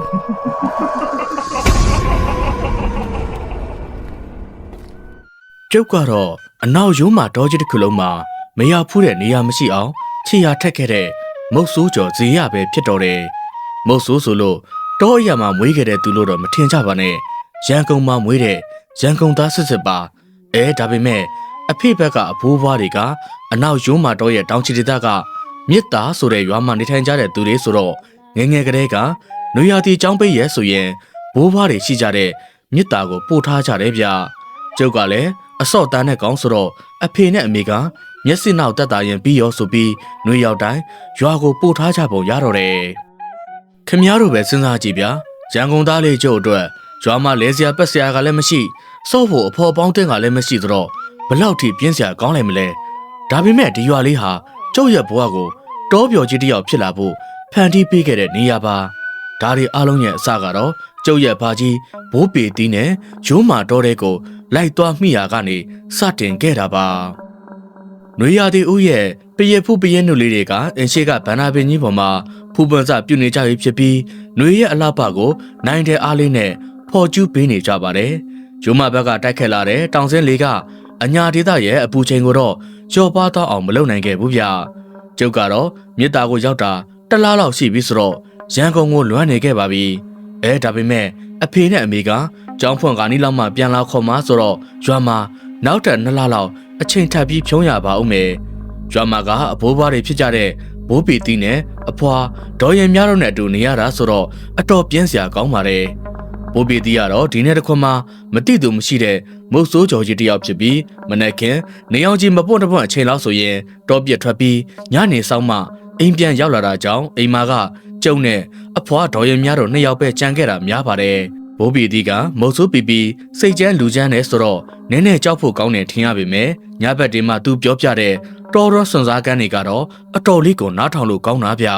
ကျုပ်ကတော့အနောက်ရိုးမှာတောကြီးတစ်ခုလုံးမှာမရဖူးတဲ့နေရာမရှိအောင်ခြေရာထက်ခဲ့တဲ့မုတ်ဆိုးကျော်ဇေယပဲဖြစ်တော်တယ်မုတ်ဆိုးဆိုလို့တောအရာမှာမွေးခဲ့တဲ့သူလို့တော့မထင်ကြပါနဲ့ရန်ကုန်မှာမွေးတဲ့ရန်ကုန်သားစစ်ပါဒါပေမဲ့အဖေဘက်ကအဘိုးဘွားတွေကအနောက်ရိုးမှာတောရဲ့တောင်ချီဒေသကမြစ်တာဆိုတဲ့ရွာမှာနေထိုင်ကြတဲ့သူတွေဆိုတော့ငယ်ငယ်ကလေးကနွေရာသီကျောင်းပိတ်ရဲဆိုရင်ဘိုးဘွားတွေရှိကြတဲ့မြစ်တာကိုပို့ထားကြတယ်ဗျကျုပ်ကလည်းအစော့တန်းတဲ့ကောင်ဆိုတော့အဖေနဲ့အမေကမျက်စိနောက်တက်တာရင်ပြီးရောဆိုပြီးနှွေရောက်တိုင်းရွာကိုပို့ထားကြပုံရတော့တယ်ခမည်းတော်ပဲစဉ်းစားကြည့်ဗျာရန်ကုန်သားလေးကျုပ်အတွက်ရွာမှာလဲစရာပက်စရာကလည်းမရှိစော့ဖို့အဖော်ပေါင်းတင်ကလည်းမရှိတော့ဘလောက်ထိပြင်းစရာကောင်းလိုက်မလဲဒါပေမဲ့ဒီရွာလေးဟာကျုပ်ရဲ့ဘဝကိုတောပြော်ကြီးတစ်ယောက်ဖြစ်လာဖို့ဖန်တီးပေးခဲ့တဲ့နေရာပါဒါတွေအားလုံးရဲ့အစကတော့ကျုပ်ရဲ့ဘာကြီးဘိုးပေတီးနဲ့ရိုးမာတော်တဲ့ကိုလိုက်သွားမိရာကနေစတင်ခဲ့တာပါနွေရာသီဦးရဲ့ပရဖူးပရနုလေးတွေကအင်ရှိကဗန္နာပင်ကြီးပေါ်မှာဖူပန်စပြုနေကြပြီဖြစ်ပြီးနွေရဲ့အလှပကိုနိုင်တဲ့အားလေးနဲ့ဖော်ကျူးပေးနေကြပါတယ်ရိုးမာဘက်ကတိုက်ခတ်လာတဲ့တောင်စင်းလေးကအညာဒေသရဲ့အပူချိန်ကိုတော့ကျော်ပါတော့အောင်မလုပ်နိုင်ခဲ့ဘူးဗျကျုပ်ကတော့မြစ်တာကိုရောက်တာတလားလောက်ရှိပြီဆိုတော့ရန်ကုန်ကိုလွမ်းနေခဲ့ပါပြီဒါပေမဲ့အဖေနဲ့အမေကကျောင်းဖွင့်ကာနီးလောက်မှပြန်လာခေါ်မှဆိုတော့ရွာမှာနောက်ထပ်2လလောက်အချိန်ထပ်ပြီးဖြုံးရပါဦးမယ်ရွာမှာကအဘိုးဘွားတွေဖြစ်ကြတဲ့ဘိုးပီတီနဲ့အဖွာဒေါ်ရင်များတို့နဲ့အတူနေရတာဆိုတော့အတော်ပြင်းစရာကောင်းပါတယ်ဘိုးပီတီကတော့ဒီနေ့တစ်ခွန်းမှမတိသူမရှိတဲ့မုတ်ဆိုးကြော်ကြီးတယောက်ဖြစ်ပြီးမနေ့ကနေအောင်ကြီးမပွန့်တပွန့်အချိန်လောက်ဆိုရင်တောပြက်ထွက်ပြီးညနေဆောင်မှအိမ်ပြန်ရောက်လာတာကြောင့်အိမ်မာကကျုံနဲ့အဖွာဒေါ်ရင်များတို့2ယောက်ပဲကြံခဲ့တာများပါတယ်ဘိုးပီတီကမုတ်ဆိုးပီပီစိတ်ချမ်းလူချမ်းနဲ့ဆိုတော့နည်းနည်းကြောက်ဖို့ကောင်းတယ်ထင်ရပေမဲ့ညဘက်ဒီမှာသူပြောပြတဲ့တော်တော်စွန်စားကန်းတွေကတော့အတော်လေးကိုနားထောင်လို့ကောင်းတာဗျ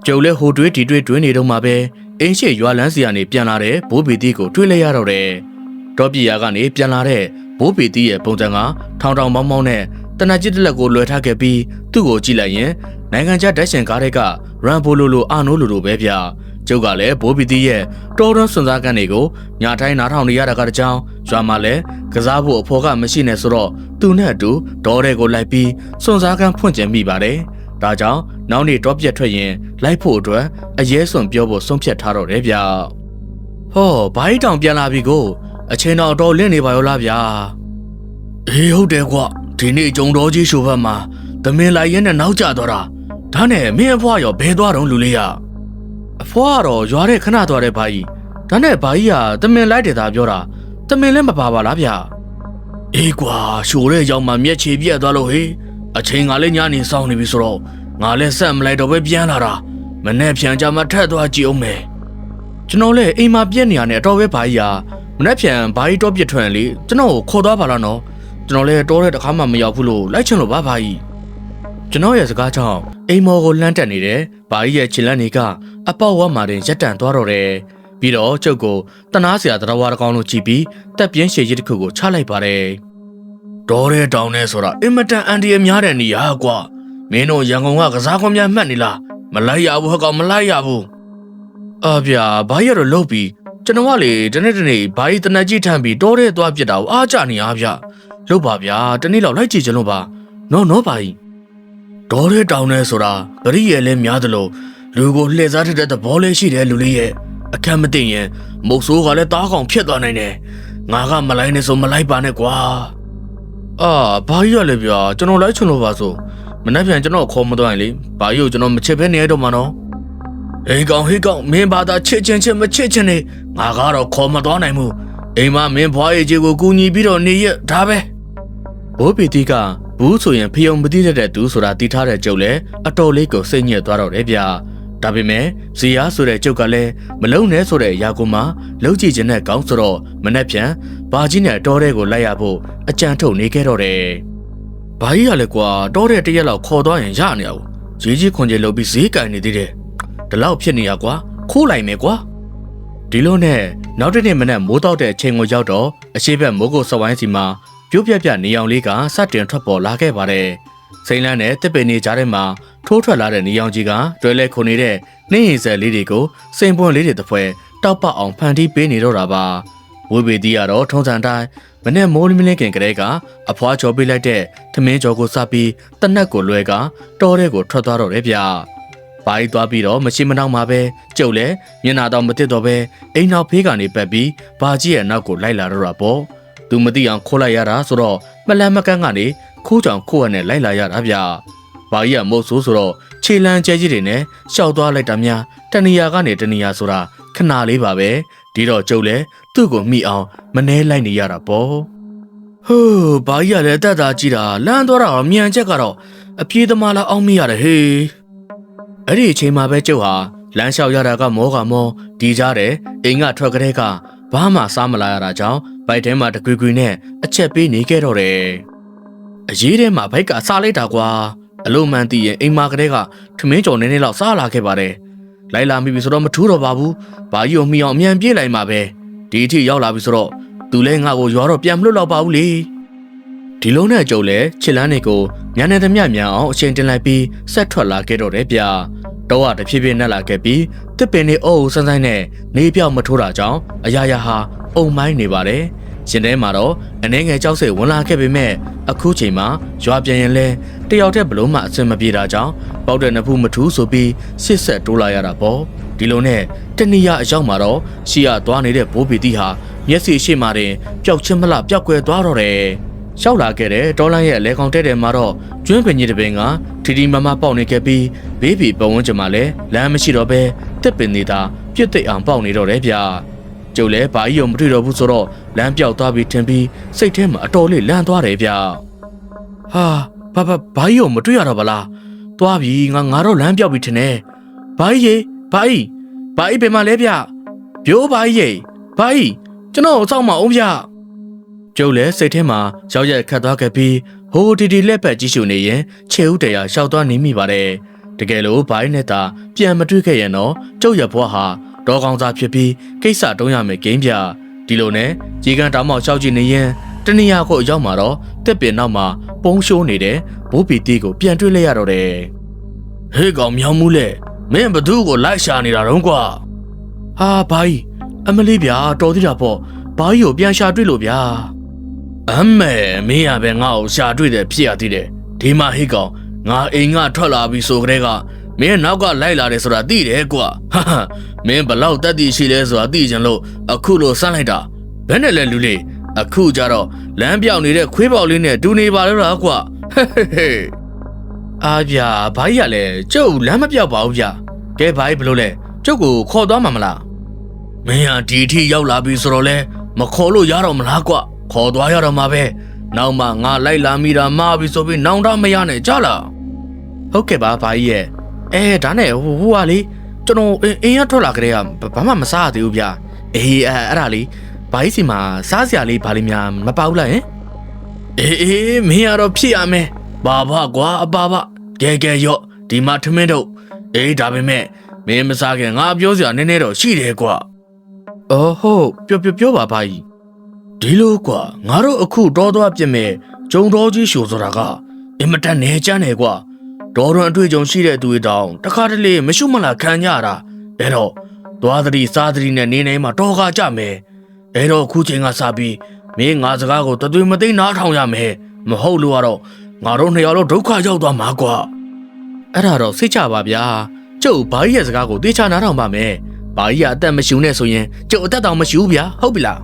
ကျုပ်လည်းဟိုတွေးဒီတွေးတွင်းနေတော့မှပဲအင်းရှိရွာလန်းစီကနေပြန်လာတဲ့ဘိုးပီတီကိုတွေးလိုက်ရတော့တယ်တောပြည်ရာကနေပြန်လာတဲ့ဘိုးပီတီရဲ့ပုံစံကထောင်ထောင်မောင်းမောင်းနဲ့တနက်ကြီးတစ်လက်ကိုလွယ်ထားခဲ့ပြီးသူ့ကိုကြည့်လိုက်ရင်နိုင်ငံခြားဓာတ်ရှင်ကားတွေကရန်ဘိုလိုအာနိုးလိုပဲဗျကျုပ်ကလည်းဘိုးပီတီရဲ့တော်တော်စွန်စားကန်းတွေကိုညတိုင်းနားထောင်နေရတာကတကြောင်ရွာမှာလည်းကစားဖို့အဖော်ကမရှိနဲ့ဆိုတော့သူနဲ့အတူဒေါ်တဲ့ကိုလိုက်ပြီးစွန်စားကန်းဖွင့်ကျင်မိပါတယ်ဒါကြောင့်နောက်နေ့တော့ပြက်ထွက်ရင်လိုက်ဖို့အတွက်အရေးစွန်ပြောဖို့ဆုံးဖြတ်ထားတော့တယ်ဗျဟောဘာကြီးတောင်ပြန်လာပြီကိုအချိန်တော်တော်လင့်နေပါရောလားဗျာဟုတ်တယ်ကွဒီနေ့ကျုံတော်ကြီးရှိုးဘက်မှာသမင်လိုက်ရဲနဲ့နောက်ကျသွားတာဒါနဲ့မင်းအဖွားရောဘဲသွားတော့လူလေးရအဖွားကတော့ရွာတဲ့ခဏသွားတဲ့ဘာကြီးဒါနဲ့ဘာကြီးကသမင်လိုက်တယ်သာပြောတာသမင်လည်းမပါပါလားဗျကွာရှိုးတဲ့ရောက်မှမျက်ခြေပြက်သွားလို့ဟေးအချိန်ကလည်းညနေစောင်းနေပြီဆိုတော့ငါလည်းဆက်မလိုက်တော့ပဲပြန်လာတာမနဲ့ဖြန်ကြမှာထက်သွားကြည့်အောင်မယ်ကျွန်တော်လည်းအိမ်မှာပြက်နေရတဲ့အတော်ပဲဘာကြီးမနဲ့ဖြန်ဘာကြီးတော့ပြစ်ထွက်ရင်လေကျွန်တော်ကိုခေါ်သွားပါလားနော်ကျွန်တော်လည်းတော်တဲ့တခါမှမရောက်ဘူးလို့လိုက်ချင်လို့ပါဘာကြီးကျွန်တော်ရဲ့စကားကြောင့်အိမ်မော်ကိုလှမ်းတက်နေတယ်ဘာကြီးရဲ့ခြေလက်တွေကအပေါက်ဝတ်မာတင်ရက်တန့်သွားတော့တယ်ပြီးတော့ကျုပ်ကိုတနာစရာတရဝါတကောင်လို့ကြည့်ပြီးတက်ပြင်းရှည်ကြီးတစ်ခုကိုချလိုက်ပါတယ်တော်တဲ့တောင်နဲ့ဆိုတာအင်မတန်အန်ဒီရများတဲ့နေရာကွာမင်းတို့ရန်ကုန်ကကစားခွန်များမှတ်နေလားမလိုက်ရဘူးဟကောင်မလိုက်ရဘူးဗျာဘာကြီးကတော့လုတ်ပြီးကျွန်တော်ကလေတနေ့ဘာကြီးတနက်ကြီးထမ်းပြီးတော်တဲ့သွားပြစ်တာကိုအားကြနေအားဗျလုတ်ပါဗျာတနေ့လောက်လိုက်ကြည့်ချင်လို့ပါနော်ဘာကြီးတော်တဲ့တောင်နဲ့ဆိုတာဂရိရဲ့လဲများသလိုလူကိုလှည့်စားတဲ့သဘောလေးရှိတယ်လူလေးရဲ့အခက်မသိရင်မုတ်ဆိုးကလည်းတားကောင်ဖြစ်သွားနိုင်တယ်ငါကမလိုက်နဲ့ဆိုမလိုက်ပါနဲ့ကွာဘာကြီးရလဲဗျာကျွန်တော်လိုက်ချင်လို့ပါဆိုမနေ့ပြန်ကျွန်တော်ခေါ်မသွားရင်လေဘာကြီးကိုကျွန်တော်မချစ်ဘဲနေရတော့မှာနော်ဟေးကောင်မင်းဘာသာချစ်ချင်းမချစ်ချင်းနေငါကတော့ခေါ်မသွားနိုင်ဘူးအိမ်မှာမင်းဘွားရဲ့ကြီးကိုကူညီပြီးတော့နေရဒါပဲဘိုးပီတီကဘူးဆိုရင်ဖျုံမသိတဲ့သူဆိုတာတီးထားတဲ့ကျုပ်လည်းအတော်လေးကိုစိတ်ညစ်သွားတော့တယ်ဗျာဒါပေမဲ့ဇီယာဆိုတဲ့ကျုပ်ကလည်းမလုံနဲ့ဆိုတဲ့အရာကိုမှလုံကြည့်ခြင်းနဲ့ကောင်းဆိုတော့မနှက်ပြန်ဘာကြီးနဲ့တောတဲ့ကိုလိုက်ရဖို့အကြံထုတ်နေခဲ့တော့တယ်ဘာကြီးကလည်းကွာတောတဲ့တရက်လောက်ခေါ်သွားရင်ရနေအောင်ကြီးခွန်ကြီးလုပ်ပြီးဈေးကင်နေသေးတယ်ဒီလောက်ဖြစ်နေရကွာခိုးလိုက်မယ်ကွာဒီလိုနဲ့နောက်တစ်နေ့မနက်မိုးတောက်တဲ့အချိန်ကိုရောက်တော့အရှိဘက်မိုးကုတ်စဝိုင်းစီမှာပြိုးပြနေအောင်လေးကစတင်ထွက်ပေါ်လာခဲ့ပါတယ် စိန်လန်းနဲ့တစ်ပင်နေကြတဲ့မှာထိုးထွက်လာတဲ့နေရောင်ကြီးကတွဲလဲခုန်နေတဲ့နှင်းရည်စက်လေးတွေကိုစိန်ပွင့်လေးတွေတစ်ဖွဲတောက်ပအောင်ဖန်တီးပေးနေတော့တာပါဝေဘေတီကတော့ထုံးစံတိုင်းမနဲ့မိုးလင်းလင်းခင်ကလေးကအဖွားချော်ပေးလိုက်တဲ့သမင်းကြော်ကိုစပြီးတနက်ကိုလွဲကတောထဲကိုထွက်သွားတော့တယ်ဗျဘာကြီးသွားပြီးတော့မရှိမနှောင်းမှာပဲကျုပ်လည်းမျက်နှာတော့မတစ်တော့ပဲအိမ်နောက်ဖေးကနေပတ်ပြီးဘာကြီးရဲ့နောက်ကိုလိုက်လာတော့တာပေါ့သူမသိအောင်ခိုးလိုက်ရတာဆိုတော့မလန်မကန်းကနေခိုးကြောင်ခိုးရနဲ့လိုက်လာရတာဗျဘာကြီးကမဟုတ်ဆိုတော့ခြေလန်းကျဲကြီးတွေနဲ့ရှောက်သွားလိုက်တာများတနေရာကနေတနေရာဆိုတာခဏလေးပါပဲဒီတော့ကျုပ်လည်းသူ့ကိုမိအောင်မနှဲလိုက်နေရတာပေါ့ဟိုးဘာကြီးကလည်းတက်တာကြည့်တာလမ်းသွားတာတော့မြန်ချက်ကတော့အပြေးသမားလောက်အောင်မိရတယ်ဟေးအဲ့ဒီအချိန်မှာပဲကျုပ်ဟာလမ်းလျှောက်ရတာကမောဒီကြတဲ့အိမ်ကထွက်ကလေးကဘာမှစားမလာရတာကြောင့်ဘိုက်ထဲမှာတကွေနဲ့အချက်ပေးနေခဲ့တော့တယ်အရေးထဲမှာဘိုက်ကစားလိုက်တာကွာအလို့မှန်သိရင်အိမ်မကလေးကထမင်းကြော်နေနေလောက်စားလာခဲ့ပါတယ်လိုက်လာမိပြီဆိုတော့မထူးတော့ပါဘူးဘာကြီးကိုမှီအောင်အမြန်ပြေးလိုက်မှာပဲဒီအထိရောက်လာပြီဆိုတော့သူလဲငါ့ကိုရွာတော့ပြန်မလွတ်တော့ပါဘူးလေဒီလုံးနဲ့ကြုံလဲချစ်လန်းနေကိုညာနေသမျှမြန်အောင်အချိန်တင်လိုက်ပြီးဆက်ထွက်လာခဲ့တော့တယ်ဗျတော့တဖြည်းဖြည်းနဲ့လာခဲ့ပြီးတစ်ပင်နေအုပ်ဆန်းဆန်းနဲ့နေပြောက်မထိုးတာကြောင့်အရာရာဟာအုံမိုင်းနေပါတယ်ရှင်ထဲမှာတော့အနေငယ်ကြောက်စိတ်ဝင်လာခဲ့ပေမဲ့အခုချိန်မှာရွာပြန်ရင်လဲတယောက်တည်းဘလို့မှအဆင်မပြေတာကြောင့်ပေါက်တဲ့နဖူးမထူးဆိုပြီးရှစ်ဆက်တိုးလာရတာပေါ့ဒီလိုနဲ့တဏီယာအရောက်မှာတော့ရှီရသွားနေတဲ့ဘိုးပီတီဟာမျက်စိရှိမှတင်ပျောက်ချင်းမလားပျောက်ကွယ်သွားတော့တယ်ရှောက်လာခဲ့တဲ့ဒေါ်လန်ရဲ့အလဲကောင်တဲ့တယ်မှာတော့ကျွန်းပင်ကြီးတစ်ပင်ကထီထီမမပေါက်နေခဲ့ပြီးဘေးဘီပဝန်းကျင်မှာလည်းလမ်းမရှိတော့ပဲတစ်ပင်နေတာပြစ်သိပ်အောင်ပေါက်နေတော့တယ်ဗျာကျုပ်လည်းဘာကြီးရောမတွေ့တော့ဘူးဆိုတော့လမ်းပြောက်သွားပြီးထင်ပြီးစိတ်ထဲမှာအတော်လေးလန့်သွားတယ်ဗျာဟာဘာကြီးရောမတွေ့ရတော့ဗလားသွားပြီငါတော့လမ်းပြောက်ပြီထင်တယ်ဘာကြီးဘာကြီးဘယ်မှာလဲဗျပြိုးဘာကြီးဘာကြီးကျွန်တော်စောင့်မအောင်ဗျကျုပ်လည်းစိတ်ထဲမှာရောက်ရက်ခတ်သွားခဲ့ပြီးဟိုတီလက်ပတ်ကြီးရှုနေရင်ခြေဥတရာရှောက်သွားနေမိပါတယ်တကယ်လို့ဘာကြီးနဲ့တာပြန်မတွေ့ခဲ့ရင်တော့ကျုပ်ရဘွားဟာဒေါ်ကောင်စားဖြစ်ပြီးကိစ္စတုံးရမယ်ဂိမ်းပြဒီလိုနဲ့ကြီးကန်တောင်မောက်ရှောက်ကြည့်နေရင်တဏှာကိုအရောက်မှာတော့တက်ပင်နောက်မှာပုံရှိုးနေတဲ့ဘိုးပီတီကိုပြန်တွေ့လိုက်ရတော့တယ်ဟေးကောင်မြောင်မှုလေမင်းဘသူ့ကိုလိုက်ရှာနေတာတော့ကွာဟာဘာကြီးအမလေးဗျာတော်သေးတာပေါ့ဘာကြီးကိုပြန်ရှာတွေ့လို့ဗျာအမေမင်းရပဲငါ့ကိုရှာတွေ့တယ်ဖြစ်ရသေးတယ်ဒီမှာဟေးကောင်ငါအိမ်ကထွက်လာပြီဆိုကြတဲ့ကမင်းနောက်ကလိုက်လာတယ်ဆိုတာသိတယ်ကွာဟာမင်းဘလောက်တက်တည်ရှိလဲဆိုတာသိချင်လို့အခုလိုစမ်းလိုက်တာဘယ်နဲ့လဲလူလေးအခုကြတော့လမ်းပြောင်နေတဲ့ခွေးပေါက်လေးနဲ့တူနေပါလို့လားကွာဟေးအာဗျာဘာကြီးရလဲကျုပ်လမ်းမပြောက်ပါဘူးဗျာကဲဘာကြီးဘလို့လဲကျုပ်ကိုခေါ်သွားမှာမလားမင်းဟာဒီအထိရောက်လာပြီဆိုတော့လဲမခေါ်လို့ရတော့မလားကွာခေါ်သွားရတော့မှာပဲနောက်မှငါလိုက်လာမိတာမှားပြီဆိုပြီးနောင်တမရနဲ့ကြလားဟုတ်ကဲ့ပါဘာကြီးရဲ့ဒါနဲ့ဟိုဟာလေကျွန်တော်အင်းရထွက်လာကြတဲ့ကဘာမှမစားရသေးဘူးဗျာအဲ့ဒါလေဘာကြီးစီမှာစားစရာလေးဘာလေးများမပါဘူးလားဟင်မင်းကတော့ဖြစ်ရမယ်ဘာကွာအပါကဲရော့ဒီမှာထမင်းတော့ဒါပေမဲ့မင်းမစားခင်ငါပြောစရာနည်းနည်းတော့ရှိတယ်ကွာဟုတ်ပြောပါဘာကြီးဒီလိုကွာငါတို့အခုတော်သွားပြစ်မဲ့ဂျုံတော်ကြီးရှို့ဆိုတာကအင်မတန်နေချမ်းနေကွာဒေါ်ရွန်အတွေ့အကြုံရှိတဲ့သူတွေတောင်တခါတလေမရှုမလားခံကြရတာအဲ့တော့သွားသတိစားသတိနဲ့နေမှာတော်ကားကြမယ်အဲ့တော့အခုချိန်ကစပြီးမင်းငါစကားကိုတသွေးမသိနားထောင်ရမယ်မဟုတ်လို့ကတော့ငါတို့နှစ်ယောက်လုံးဒုက္ခရောက်သွားမှာကွာအဲ့ဒါတော့စိတ်ချပါဗျာကျုပ်ဘာကြီးရဲ့စကားကိုသေချာနားထောင်ပါမယ်ဘာကြီးကအသက်မရှူနဲ့ဆိုရင်ကျုပ်အသက်တောင်မရှူဘူးဗျာဟုတ်ပြီလား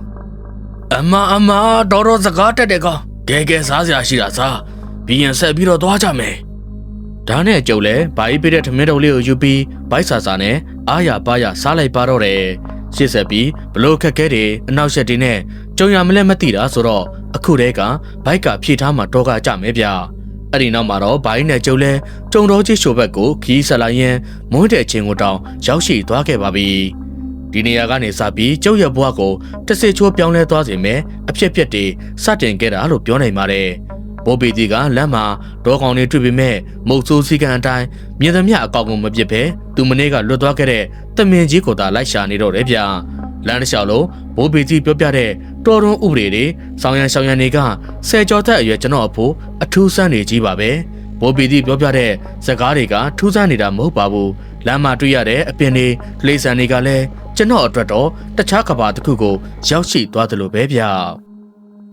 အမတော်စကားတက်တဲ့ကောင်ကဲစားစရာရှိတာစားပြီးရင်ဆက်ပြီးတော့သွားကြမယ်ဒါနဲ့ကျုပ်လည်းဘာကြီးပေးတဲ့ထမင်းတုပ်လေးကိုယူပြီးဘိုက်ဆာနဲ့အားရပါရစားလိုက်ပါတော့တယ်ရှေ့ဆက်ပြီးဘလို့ခက်ခဲတွေအနောက်ရှက်တွေနဲ့ကြုံရမလဲမသိတာဆိုတော့အခုတည်းကဘိုက်ကဖြည့်ထားမှတော့ကကြမယ်ဗျာအဲ့ဒီနောက်မှာတော့ဘိုင်းနဲ့ကျုပ်လဲကြုံတော်ကြီးရှိုဘက်ကိုခီးဆက်လိုက်ရင်မွေးတဲ့အချိန်ကိုတောင်ရောက်ရှိသွားခဲ့ပါပြီဒီနေရာကနေစပြီးကျုပ်ရဲ့ဘဝကိုတစစ်ချိုးပြောင်းလဲသွားစေမယ်အဖြစ်တွေစတင်ခဲ့တာလို့ပြောနိုင်ပါတယ်ဘိုးပီတီကလမ်းမှာဒေါ်ကောင်တွေတွေ့ပေမဲ့မုတ်ဆိုးစည်းကံအတိုင်းမြင်သမျှအကောက်ကိုမပြစ်ပဲသူမနေ့ကလွတ်သွားခဲ့တဲ့တမင်ကြီးကိုသာလိုက်ရှာနေတော့တယ်ဗျာလမ်းတစ်လျှောက်လုံးဘိုးပီတီပြောပြတဲ့တော်ရုံးဥပဒေတွေဆောင်းရံတွေကဆယ်ကျော်သက်အရွယ်ကျွန်တော်အဖို့အထူးဆန်းနေကြီးပါပဲ ဘိုးပီတီပြောပြတဲ့စကားတွေကထူးဆန်းနေတာမဟုတ်ပါဘူးလမ်းမှာတွေ့ရတဲ့အပင်တွေလိမ့်ဆန်တွေကလည်းကျွန်တော်အတွက်တော့တခြားကဘာတစ်ခုကိုရောက်ရှိသွားတယ်လို့ပဲဗ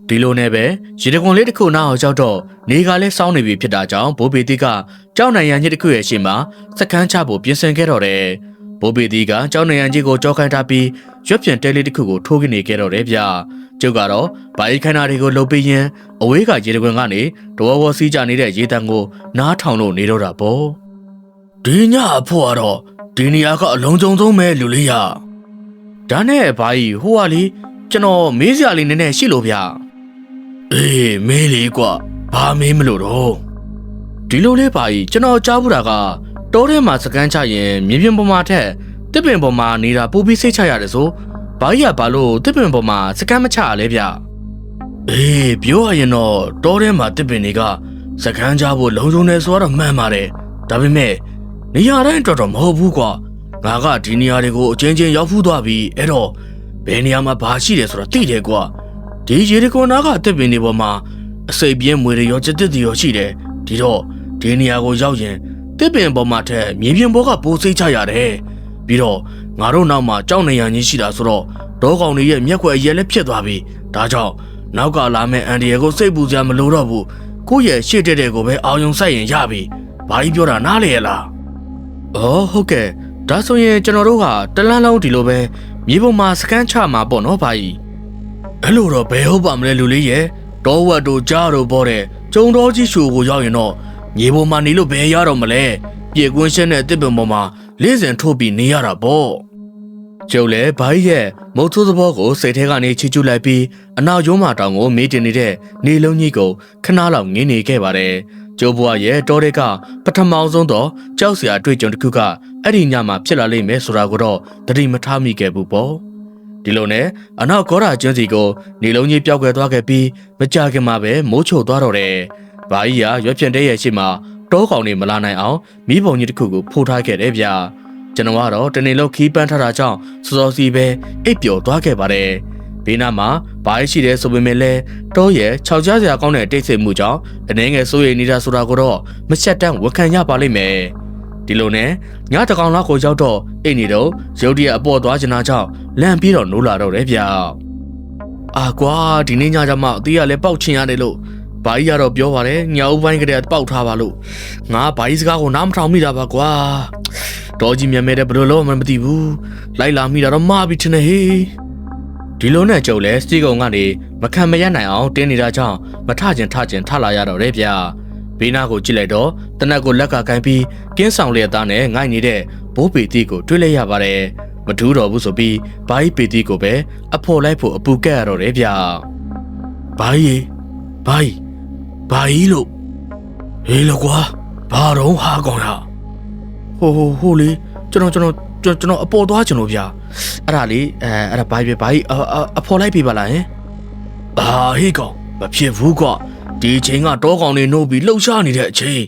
ျဒီလိုနဲ့ပဲရေတခွန်လေးတစ်ခုနားအောင်ရောက်တော့နေကလည်းစောင်းနေပြီဖြစ်တာကြောင့်ဘိုးပီတီကကြောက်နိုင်ရန်ကြီးတစ်ခုရဲ့ရှေ့မှာစကန်းချဖို့ပြင်ဆင်ခဲ့တော့တယ်ဘိုးပီတီကကြောက်နိုင်ရန်ကြီးကိုကြောက်ခိုင်းထားပြီးရွက်ပြန်တဲလေးတစ်ခုကိုထိုးကနေခဲ့တော့တယ်ဗျကျုပ်ကတော့ဗာရီခန္ဓာတွေကိုလှုပ်ပြီးရင်အဝေးကရေတခွင်ကနေတော်ဝေါ်စီးကြနေတဲ့ရေတံကိုနားထောင်လို့နေတော့တာပေါ့ဒီညအဖို့ကတော့ဒီနေရာကအလုံးစုံဆုံးပဲလူလေးရဒါနဲ့ဘာကြီးဟိုကလေကျွန်တော်မေးစရာလေးနည်းနည်းရှိလို့ဗျအေးမေးလေကွာဘာမေးမလို့တော့ဒီလိုလေးဘာကြီးကျွန်တော်ကြားဘူးတာကတောထဲမှာစကန်းချရင်မြေပြင်ပေါ်မှာထက်တစ်ပင်ပေါ်မှာနေတာပိုပြီးစိတ်ချရတယ်ဆိုဘာကြီးကဘာလို့တစ်ပင်ပေါ်မှာစကန်းမချရလဲဗျအေးပြောရရင်တော့တောထဲမှာတစ်ပင်တွေကစကန်းချဖို့လုံခြုံနေဆိုတော့မှန်ပါတယ်ဒါပေမဲ့နေရာတိုင်းတော့မဟုတ်ဘူးကွာငါကဒီနေရာတွေကိုအချင်းချင်းရောက်ဖူးသွားပြီအဲ့တော့ဘယ်နေရာမှာဘာရှိတယ်ဆိုတော့သိတယ်ကွာဒီရေဒီကွန်နာကတစ်ပင်တွေပေါ်မှာအစိပ်ပြင်းမွေတွေရောစက်တစ်တွေရောရှိတယ်ဒီတော့ဒီနေရာကိုရောက်ရင်တစ်ပင်ပေါ်မှာထက်မြေပြင်ပေါ်ကပိုစိတ်ချရတယ်ပြီးတော့ငါတို့နောက်မှာကြောက်နေရန်ကြီးရှိတာဆိုတော့ဒေါကောင်တွေရဲ့မျက်ခွက်အရဲလည်းဖြစ်သွားပြီဒါကြောင့်နောက်ကလာမယ့်အန်ဒီရဲ့ကိုစိတ်ပူစရာမလိုတော့ဘူးကိုယ့်ရဲ့ရှေ့တဲ့ကိုပဲအာယုံဆိုင်ရင်ရပြီဘာကြီးပြောတာနားလေရလားအော်ဟုတ်ကဲ့ဒါဆိုရင်ကျွန်တော်တို့ကတလန်းလုံးဒီလိုပဲမြေပေါ်မှာစကန်းချမှာပေါ့နော်ဘာကြီးအဲ့လိုတော့ဘယ်ဟုတ်ပါမလဲလူလေးရဲ့တောဝက်တို့ကြားတို့ပေါ်တဲ့ကျုံတော်ကြီးရှူကိုရောက်ရင်တော့မြေပေါ်မှာနေလို့ဘယ်ရတော့မလဲပြေကွင်းရှင်းတဲ့တစ်ပင်ပေါ်မှာလေးစင်ထိုးပြီးနေရတာပေါ့ကျုပ်လည်းဘာကြီးရဲ့မုတ်ဆိုးသဘောကိုစိတ်ထဲကနေချီကျူးလိုက်ပြီးအနောက်ရုံးမတောင်ကိုမေးတင်နေတဲ့နေလုံးကြီးကိုခဏလောက်ငင်းနေခဲ့ပါတယ်ကျိုးဘွားရဲ့တောတဲ့ကပထမဆုံးတော့ကြောက်စရာအတွေ့အကြုံတစ်ခုကအဲ့ဒီညမှာဖြစ်လာလိမ့်မယ်ဆိုတာကိုတော့သတိမထားမိခဲ့ဘူးပေါ့ဒီလိုနဲ့အနောက်ကောရာကျွန်းစီကိုနေလုံးကြီးပျောက်ကွယ်သွားခဲ့ပြီးမကြခင်မှာပဲမိုးချိုသွားတော့တယ်ဘာကြီးကရွက်ဖြန့်တဲ့ရဲ့ရှေ့မှာတောကောင်တွေမလာနိုင်အောင်မိဘုံကြီးတစ်ခုကိုဖိုးထားခဲ့တယ်ဗျာကျွန်တော်ကတော့တနေ့လုံးခီးပန်းထားတာကြောင့်စောစောစီပဲအိပ်ပျော်သွားခဲ့ပါတယ်ဘေးနားမှာဘာရှိတယ်ဆိုပေမဲ့လည်းတောရဲ့ခြောက်ကြားစရာကောင်းတဲ့တိတ်ဆိတ်မှုကြောင့်အနေငယ်စိုးရိမ်နေတာဆိုတာကိုတော့မချက်တန်းဝန်ခံရပါလိမ့်မယ်ဒီလိုနဲ့ညတကောင်လောက်ကိုရောက်တော့အိတ်နေတော့ရုတ်တရက်အပေါ်သွားချင်တာကြောင့်လန့်ပြီးတော့နိုးလာတော့တယ်ဗျာအာကွာဒီနေ့ညကျမှအသေးကလည်းပေါက်ချင်ရတယ်လို့ဘာကြီးကတော့ပြောပါတယ်ညအုပ်ပိုင်းကတည်းကပေါက်ထားပါလို့ငါဘာကြီးစကားကိုနားမထောင်မိတာပါကွာတော်ကြီးမြတ်မဲတဲ့ဘယ်လိုလုပ်မှမသိဘူးလိုက်လာမိတာတော့မှားပြီထင်တယ်ဟေးဒီလိုနဲ့ကြုံလဲစတီကုံကနေမခံမရနိုင်အောင်တင်းနေတာကြောင့်မထကျင်ထလာရတော့တယ်ဗျာဘေးနားကိုကြည့်လိုက်တော့တနက်ကိုလက်ကကိုင်းပြီးကင်းဆောင်လျက်သားနဲ့ငိုက်နေတဲ့ဘိုးပေတီကိုတွေ့လိုက်ရပါတယ်မထူးတော့ဘူးဆိုပြီးဘာကြီးပေတီကိုပဲအဖော်လိုက်ဖို့အပူကက်ရတော့တယ်ဗျာဘာကြီးလို့ဟေးလောကွာဘာတော့ဟာကောင်ရဟိုလေကျွန်တော်အပေါ်သွားကျွန်တော်ဗျာအဲ့ဒါလေအဲ့ဒါဘာကြီးအဖော်လိုက်ပြပါလားဟင်ဟေးကောင်မဖြစ်ဘူးကွာဒီအချိန်ကတောကောင်တွေနှုတ်ပြီးလှုပ်ရှားနေတဲ့အချိန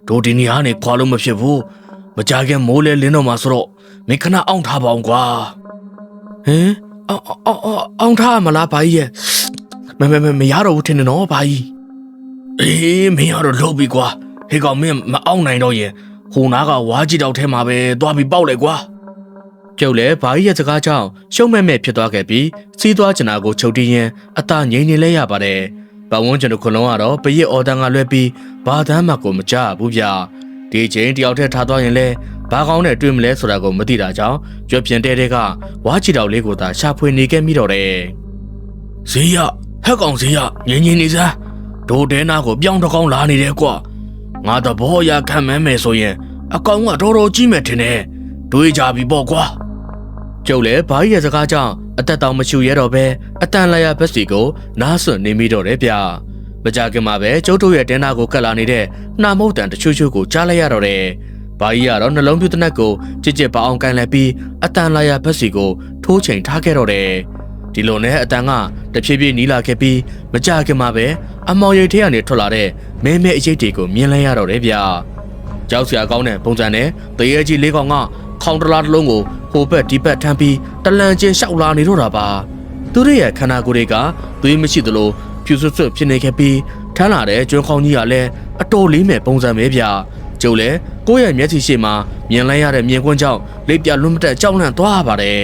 ်တို့ဒီနေရာနဲ့ခွာလို့မဖြစ်ဘူးမကြခင်မိုးလဲလင်းတော့မှာဆိုတော့မင်းခဏအောင်ထားပါအောင်ကွာဟင်အောင်ထားမလားဘာကြီးရဲ့မရတော့ဘူးထင်တယ်နော်ဘာကြီးအေးမင်းကတော့လှုပ်ပြီကွာဟေးကောင်မင်းမအောင်နိုင်တော့ရင်ဟိုနားကဝါးကြီးတောက်ထဲမှာပဲသွားပြီးပေါက်လိုက်ကွာကျုပ်လည်းဘာကြီးရဲ့စကားကြောင့်ရှုံးမဲ့ဖြစ်သွားခဲ့ပြီးစီးသွားချင်တာကိုချုပ်တီးရင်အသာငြိမ်နေလဲရပါတယ်ပတ်ဝန်းကျင်တစ်ခုလုံးကတော့ပရစ်အော်တန်ကလွဲပြီးဘာသမ်းမှကိုမကြဘူးဗျာဒီချိန်တယောက်တည်းထားသွားရင်လဲဘာကောင်းနဲ့တွေ့မလဲဆိုတာကိုမသိတာကြောင့်ရွက်ပြင်းတဲ့ကဝါးချီတောက်လေးကိုသာရှာဖွေနေခဲ့မိတော့တယ်ဈေးရဟက်ကောင်ဈေးရငင်းနေစမ်းဒိုတဲနာကိုပြောင်းတကောင်းလာနေတယ်ကွာငါသဘောရခံမဲမယ်ဆိုရင်အကောင်ကတော်တော်ကြီးမယ်ထင်တယ်တွေးကြပြီပေါ့ကွာကျုပ်လည်းဘာကြီးရဲ့စကားကြောင့်အသက်တောင်မချူရတော့ပဲအတန်လာရဘက်စီကိုနားဆွနေမိတော့တယ်ဗျာမကြခင်မှာပဲကျုပ်တို့ရဲ့တင်းနာကိုကတ်လာနေတဲ့နှာမုတ်တန်တချို့ကိုကြားလိုက်ရတော့တယ်ဘာကြီးကတော့နှလုံးပြူတနက်ကိုကြစ်ပအောင်ကန်လိုက်ပြီးအတန်လာရဘက်စီကိုထိုးချိန်ထားခဲ့တော့တယ်ဒီလိုနဲ့အတန်ကတဖြည်းဖြည်းနီးလာခဲ့ပြီးမကြခင်မှာပဲအမောင်ရိပ်ထဲကနေထွက်လာတဲ့မဲမဲအရေးတွေကိုမြင်လိုက်ရတော့တယ်ဗျာကြောက်စရာကောင်းတဲ့ပုံစံနဲ့တရေကြီးလေးကောင်ကခေါင်းတလားတစ်လုံးကိုဟိုဘက်ဒီဘက်ထမ်းပြီးတလန်ချင်းရှောက်လာနေတော့တာပါသူတို့ရဲ့ခန္ဓာကိုယ်တွေကသွေးမရှိသလိုဖြူဆွတ်ဖြစ်နေခဲ့ပြီးထမ်းလာတဲ့ကျွန်းခေါင်းကြီးကလည်း အတော်လေးမဲ့ပုံစံပဲဗျာကျုပ်လည်းကိုယ့်ရဲ့မျက်စိရှိမှမြင်လိုက်ရတဲ့မြင်ကွင်းကြောင့်လက်ပြလွတ်မတက်ကြောက်လန့်သွားပါတယ်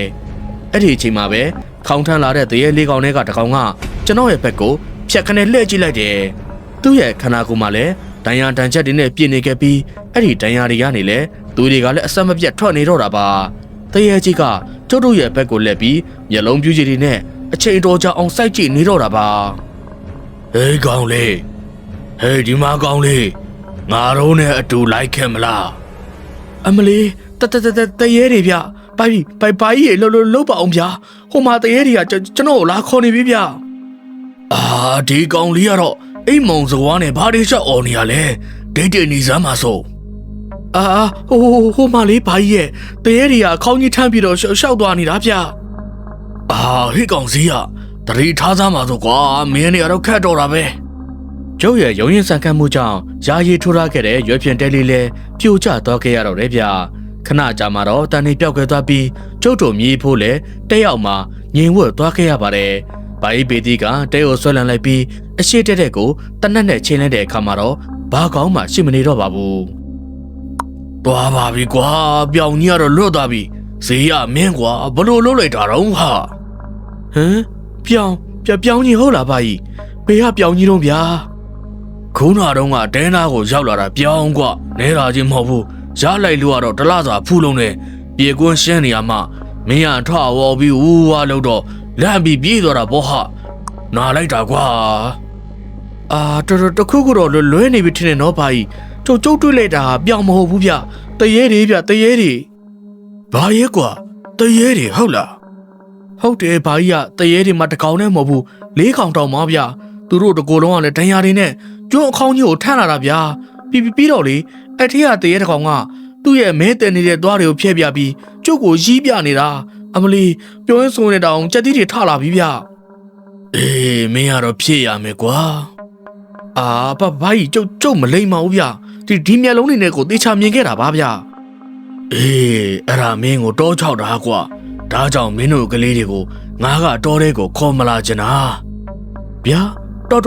အဲ့ဒီအချိန်မှာပဲခေါင်းထမ်းလာတဲ့တရေလေးကောင်တွေကတကောင်ကကျွန်တော်ရဲ့ဘက်ကိုဖြတ်ခနဲ့လှည့်ကြည့်လိုက်တယ်သူ့ရဲ့ခန္ဓာကိုယ်မှာလည်းဒဏ်ရာတန်ချက်တွေနဲ့ပြည့်နေခဲ့ပြီးအဲ့ဒီဒဏ်ရာတွေကနေလည်းသူတွေကလည်းအဆက်မပြတ်ထွက်နေတော့တာပါတရေကြီးကကျုပ်တို့ရဲ့ဘက်ကိုလှည့်ပြီးမျက်လုံးပြူးကြီးတွေနဲ့အချိန်တော်ကြာအောင်စိုက်ကြည့်နေတော့တာပါဟေးကောင်လေးဟေးဒီမှာကောင်လေးငါတို့နဲ့အတူလိုက်ခဲ့မလားအမလီတရေတွေဗျပိုင်ကြီးလှုပ်ပါအောင်ဗျာဟိုမှာတရေတွေကကျွန်တော်လာခေါ်နေပြီဗျအာဒီကောင်လေးကတော့အိမ်မုံစကွားနဲ့ဘာတွေချက်អော်နေရလဲဒိတ်တင်နေစမ်းပါစို့အာဟိုမှာလေးဘာကြီးရဲ့တရေတွေကခေါင်းကြီးထမ်းပြီးတော့ရှောက်သွားနေတာဗျအာဟိကောင်စီးကတတိထားစမ်းပါစို့ကွာမင်းနေရတော့ခက်တော့တာပဲကျုပ်ရဲ့ရုံရင်ဆန်ခတ်မှုကြောင့်ယာယီထိုးထားခဲ့တဲ့ရွက်ဖြင့်တဲလေးလဲပြိုကျသွားခဲ့ရတော့တယ်ဗျခဏကြာမှတော့တန်နေပြောက်ခွဲသွားပြီးကျုပ်တို့မြေးဖို့လဲတဲရောက်မှငြိမ်ဝတ်သွားခဲ့ရပါတယ်ဘာဤပေတီကတဲကိုဆွဲလန်းလိုက်ပြီးအရှိတက်ကိုတနက်နဲ့ချင်းလိုက်တဲ့အခါမှာတော့ဘာကောင်းမှရှိမနေတော့ပါဘူးသွားပါပြီကွာပြောင်ကြီးကတော့လွတ်သွားပြီဈေးရမင်းကွာဘလို့လုပ်လိုက်တာတော့ဟာဟမ်ပြောင်ကြီးဟုတ်လားဘာကြီးဘေးကပြောင်ကြီးတော့ဗျာခုနကတော့ကတဲနာကိုရောက်လာတာပြောင်းကွနဲတာချင်းမဟုတ်ဘူးရလိုက်လို့ကတော့တလားစာဖူးလုံးနဲ့ပြေကွန်းရှင်းနေရမှမင်းရထဝေါ်ပြီးဝူဝါလို့တော့လန့်ပြီးပြေးသွားတာပေါ့ဟာနာလိုက်တာကွာအာတော်တခုခုတော့လွဲနေပြီထင်တယ်နော်ဘာကြီးကျုပ်တွေ့လိုက်တာပြောင်းမဟုတ်ဘူးဗျတရေတွေဗျတရေတွေဘာရဲကွာတရေတွေဟုတ်လားဟုတ်တယ်ဘာကြီးကတရေတွေမှာတကောင်နဲ့မဟုတ်ဘူးလေးကောင်တောင်ပါဗျသူတို့တကိုယ်လုံးကလည်းဒဏ်ရာတွေနဲ့ကျွန်းအခေါင်းကြီးကိုထမ်းလာတာဗျာပြီးတော့လေအထက်ကတရေတကောင်ကသူ့ရဲ့မဲတင်နေတဲ့သွားတွေကိုဖျက်ပြပြီးကျုပ်ကိုရီးပြနေတာအမလီပြောရင်းဆိုနေတောင်ကြက်တီးတွေထလာပြီဗျအေးမင်းကတော့ဖြည့်ရမယ်ကွာအာဘာကြီးကျုပ်မလိမ္မာဘူးဗျဒီမျက်လုံးတွေနဲ့ကိုသေချာမြင်ခဲ့တာပါဗျအေးအဲ့ဒါမင်းကိုတောချောက်တာကွာဒါကြောင့်မင်းတို့ကလေးတွေကိုငါကတောထဲကိုခေါ်မလာချင်တာဗျာတော